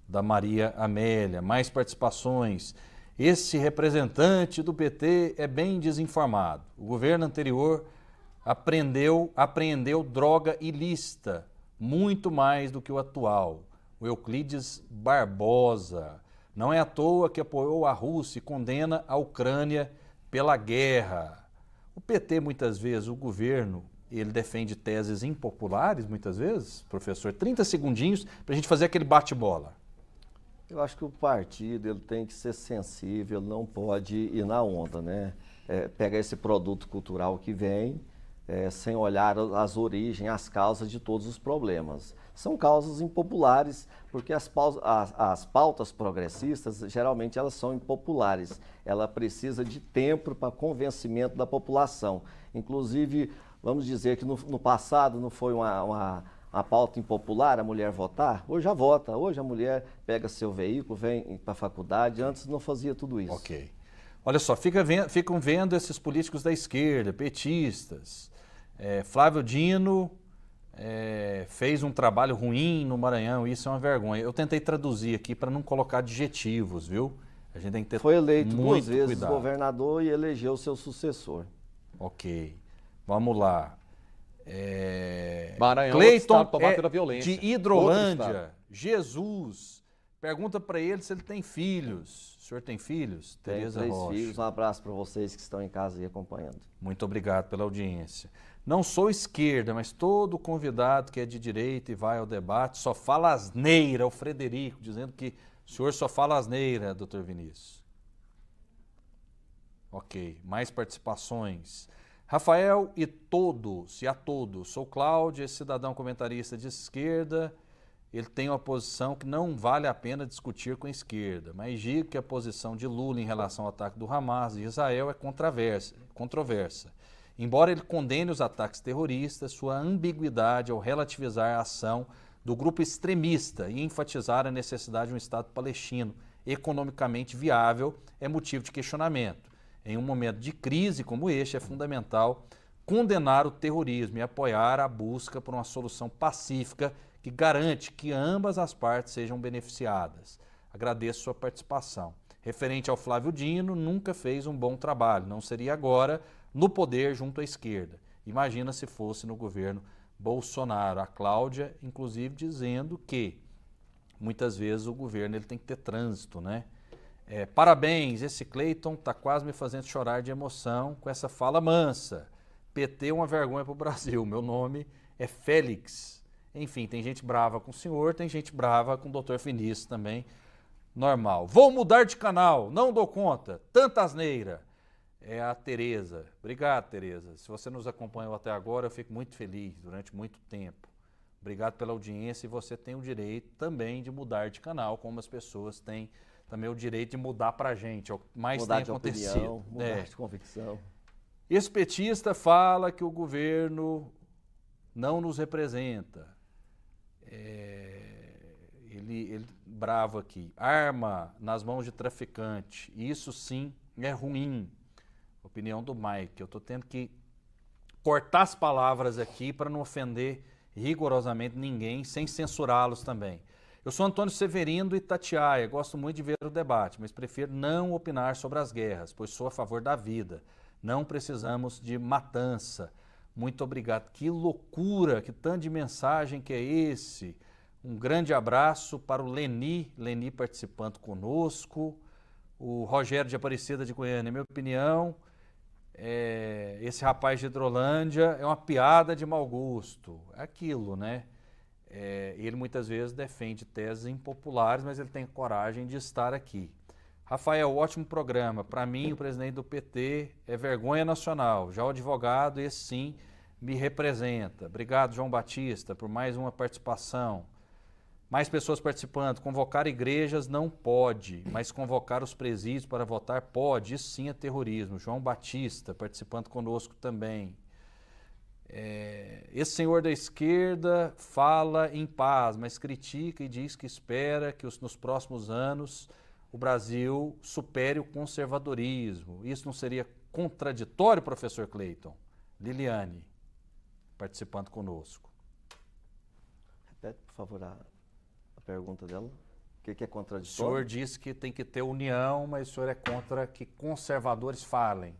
da Maria Amélia. Mais participações. Esse representante do PT é bem desinformado. O governo anterior apreendeu droga ilícita, muito mais do que o atual. O Euclides Barbosa. Não é à toa que apoiou a Rússia e condena a Ucrânia pela guerra. O PT, muitas vezes, o governo, ele defende teses impopulares, muitas vezes. Professor, 30 segundinhos para a gente fazer aquele bate-bola. Eu acho que o partido ele tem que ser sensível, não pode ir na onda, né? Pegar esse produto cultural que vem, sem olhar as origens, as causas de todos os problemas. São causas impopulares, porque as pautas progressistas, geralmente, elas são impopulares. Ela precisa de tempo para convencimento da população. Inclusive, vamos dizer que no passado não foi a pauta impopular, a mulher votar, hoje já vota. Hoje a mulher pega seu veículo, vem para a faculdade, antes não fazia tudo isso. Ok. Olha só, ficam vendo esses políticos da esquerda, petistas. Flávio Dino fez um trabalho ruim no Maranhão, isso é uma vergonha. Eu tentei traduzir aqui para não colocar adjetivos, viu? A gente tem que ter Foi eleito muito 2 vezes cuidado. governador e elegeu seu sucessor. Ok, vamos lá. Maranhão, Cleiton tomado pela violência. de Hidrolândia, Jesus, pergunta para ele se ele tem filhos. O senhor tem filhos? Tenho Tereza 3 Rocha. filhos, um abraço para vocês que estão em casa e acompanhando. Muito obrigado pela audiência. Não sou esquerda, mas todo convidado que é de direita e vai ao debate só fala asneira. O Frederico dizendo que o senhor só fala asneira, doutor Vinícius. Ok, mais participações. Rafael e todos, sou Cláudio, esse cidadão comentarista de esquerda, ele tem uma posição que não vale a pena discutir com a esquerda, mas digo que a posição de Lula em relação ao ataque do Hamas e Israel é controversa. Embora ele condene os ataques terroristas, sua ambiguidade ao relativizar a ação do grupo extremista e enfatizar a necessidade de um Estado palestino economicamente viável é motivo de questionamento. Em um momento de crise como este, é fundamental condenar o terrorismo e apoiar a busca por uma solução pacífica que garante que ambas as partes sejam beneficiadas. Agradeço sua participação. Referente ao Flávio Dino, nunca fez um bom trabalho, não seria agora no poder junto à esquerda. Imagina se fosse no governo Bolsonaro. A Cláudia, inclusive, dizendo que muitas vezes o governo ele tem que ter trânsito, né? Parabéns, esse Cleiton está quase me fazendo chorar de emoção com essa fala mansa. PT é uma vergonha para o Brasil. Meu nome é Félix. Enfim, tem gente brava com o senhor, tem gente brava com o doutor Vinícius também. Normal. Vou mudar de canal, não dou conta. Tanta asneira. É a Tereza. Obrigado, Tereza. Se você nos acompanhou até agora, eu fico muito feliz durante muito tempo. Obrigado pela audiência e você tem o direito também de mudar de canal, como as pessoas têm também o direito de mudar pra gente, é o que mais mudar tem de acontecido. Opinião, mudar de convicção. Esse petista fala que o governo não nos representa. Ele bravo aqui. Arma nas mãos de traficante, isso sim é ruim. Opinião do Mike. Eu estou tendo que cortar as palavras aqui para não ofender rigorosamente ninguém, sem censurá-los também. Eu sou Antônio Severino do Itatiaia, gosto muito de ver o debate, mas prefiro não opinar sobre as guerras, pois sou a favor da vida. Não precisamos de matança. Muito obrigado. Que loucura, que tanto de mensagem que é esse. Um grande abraço para o Leni participando conosco. O Rogério de Aparecida de Goiânia, minha opinião, esse rapaz de Hidrolândia é uma piada de mau gosto. É aquilo, né? Ele muitas vezes defende teses impopulares, mas ele tem coragem de estar aqui. Rafael, ótimo programa. Para mim, o presidente do PT é vergonha nacional. Já o advogado, esse sim, me representa. Obrigado, João Batista, por mais uma participação. Mais pessoas participando. Convocar igrejas não pode, mas convocar os presídios para votar pode. Isso sim é terrorismo. João Batista participando conosco também. Esse senhor da esquerda fala em paz, mas critica e diz que espera que nos próximos anos o Brasil supere o conservadorismo. Isso não seria contraditório, professor Cleiton? Liliane, participando conosco. Repete, por favor, a pergunta dela. O que é contraditório? O senhor disse que tem que ter união, mas o senhor é contra que conservadores falem.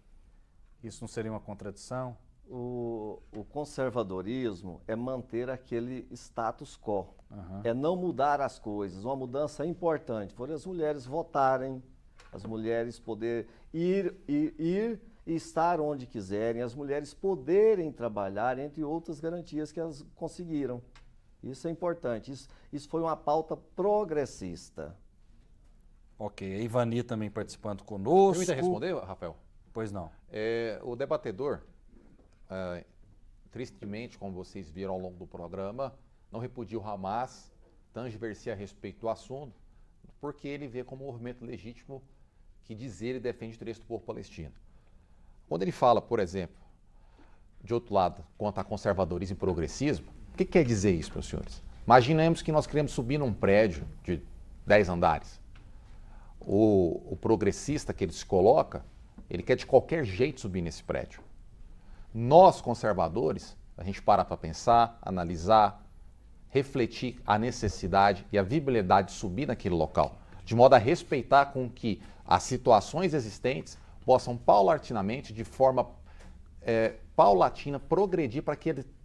Isso não seria uma contradição? O conservadorismo é manter aquele status quo, é não mudar as coisas. Uma mudança importante foi as mulheres votarem, as mulheres poderem ir e estar onde quiserem, as mulheres poderem trabalhar, entre outras garantias que elas conseguiram. Isso é importante, isso foi uma pauta progressista. Ok, a Ivani também participando conosco. Permita responder, Rafael? Pois não. O debatedor, tristemente, como vocês viram ao longo do programa, não repudia o Hamas, transversia a respeito do assunto, porque ele vê como um movimento legítimo que diz ele defende o interesse do povo palestino. Quando ele fala, por exemplo, de outro lado, quanto a conservadorismo e progressismo, o que quer dizer isso, meus senhores? Imaginemos que nós queremos subir num prédio de 10 andares. O progressista que ele se coloca, ele quer de qualquer jeito subir nesse prédio. Nós, conservadores, a gente para pensar, analisar, refletir a necessidade e a viabilidade de subir naquele local, de modo a respeitar com que as situações existentes possam paulatinamente, de forma paulatina, progredir para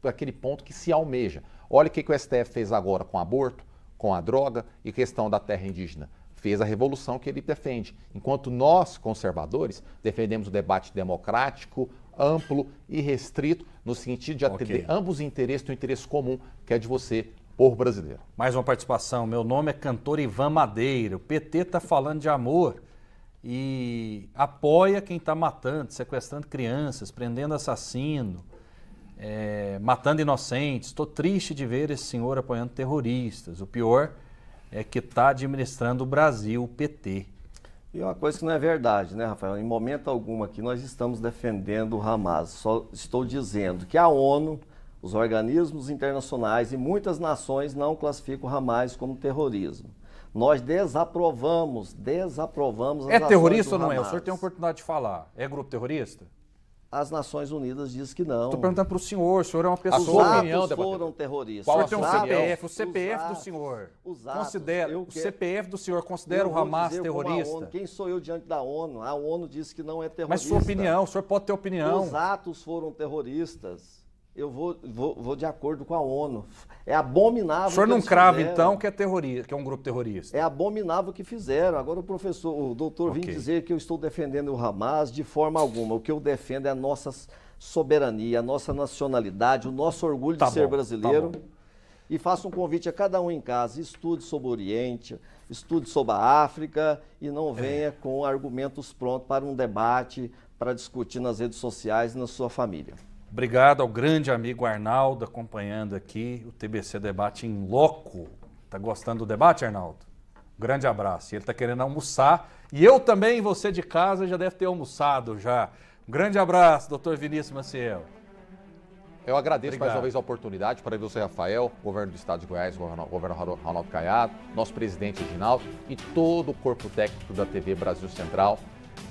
aquele ponto que se almeja. Olha o que o STF fez agora com o aborto, com a droga e questão da terra indígena. Fez a revolução que ele defende. Enquanto nós, conservadores, defendemos o debate democrático, amplo e restrito, no sentido de atender ambos os interesses, do interesse comum, que é de você, povo brasileiro. Mais uma participação. Meu nome é cantor Ivan Madeira. O PT está falando de amor e apoia quem está matando, sequestrando crianças, prendendo assassino, matando inocentes. Estou triste de ver esse senhor apoiando terroristas. O pior é que está administrando o Brasil, o PT. E uma coisa que não é verdade, né, Rafael? Em momento algum aqui nós estamos defendendo o Hamas. Só estou dizendo que a ONU, os organismos internacionais e muitas nações não classificam o Hamas como terrorismo. Nós desaprovamos as ações É terrorista ou não Hamas. é? O senhor tem a oportunidade de falar. É grupo terrorista? As Nações Unidas dizem que não. Estou perguntando para o senhor Os é uma pessoa... atos foram terroristas. O senhor tem um CPF, o CPF do senhor. O CPF do senhor considera o Hamas terrorista? Quem sou eu diante da ONU? A ONU disse que não é terrorista. Mas sua opinião, o senhor pode ter opinião. Os atos foram terroristas. Eu vou de acordo com a ONU. É abominável. O senhor não crava, então, que é terrorista, que é um grupo terrorista? É abominável o que fizeram. Agora o doutor vem dizer que eu estou defendendo o Hamas de forma alguma. O que eu defendo é a nossa soberania, a nossa nacionalidade, o nosso orgulho de ser brasileiro. E faço um convite a cada um em casa: estude sobre o Oriente, estude sobre a África e não venha com argumentos prontos para um debate, para discutir nas redes sociais e na sua família. Obrigado ao grande amigo Arnaldo acompanhando aqui o TBC Debate em loco. Tá gostando do debate, Arnaldo? Grande abraço. E ele está querendo almoçar. E eu também, você de casa, já deve ter almoçado já. Um grande abraço, doutor Vinícius Maciel. Eu agradeço mais uma vez a oportunidade para você, Rafael, governo do Estado de Goiás, governador Ronaldo Caiado, nosso presidente Reginaldo e todo o corpo técnico da TV Brasil Central.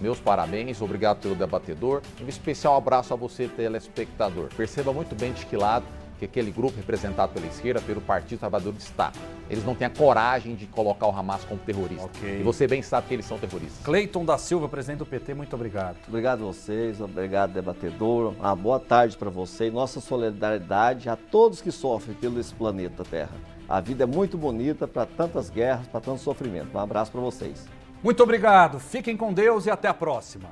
Meus parabéns, obrigado pelo debatedor. Um especial abraço a você, telespectador. Perceba muito bem de que lado que aquele grupo representado pela esquerda, pelo Partido Trabalhador, está. Eles não têm a coragem de colocar o Hamas como terrorista. Okay. E você bem sabe que eles são terroristas. Cleiton da Silva, presidente do PT, muito obrigado. Obrigado a vocês, obrigado, debatedor. Uma boa tarde para você e nossa solidariedade a todos que sofrem pelo esse planeta Terra. A vida é muito bonita para tantas guerras, para tanto sofrimento. Um abraço para vocês. Muito obrigado, fiquem com Deus e até a próxima.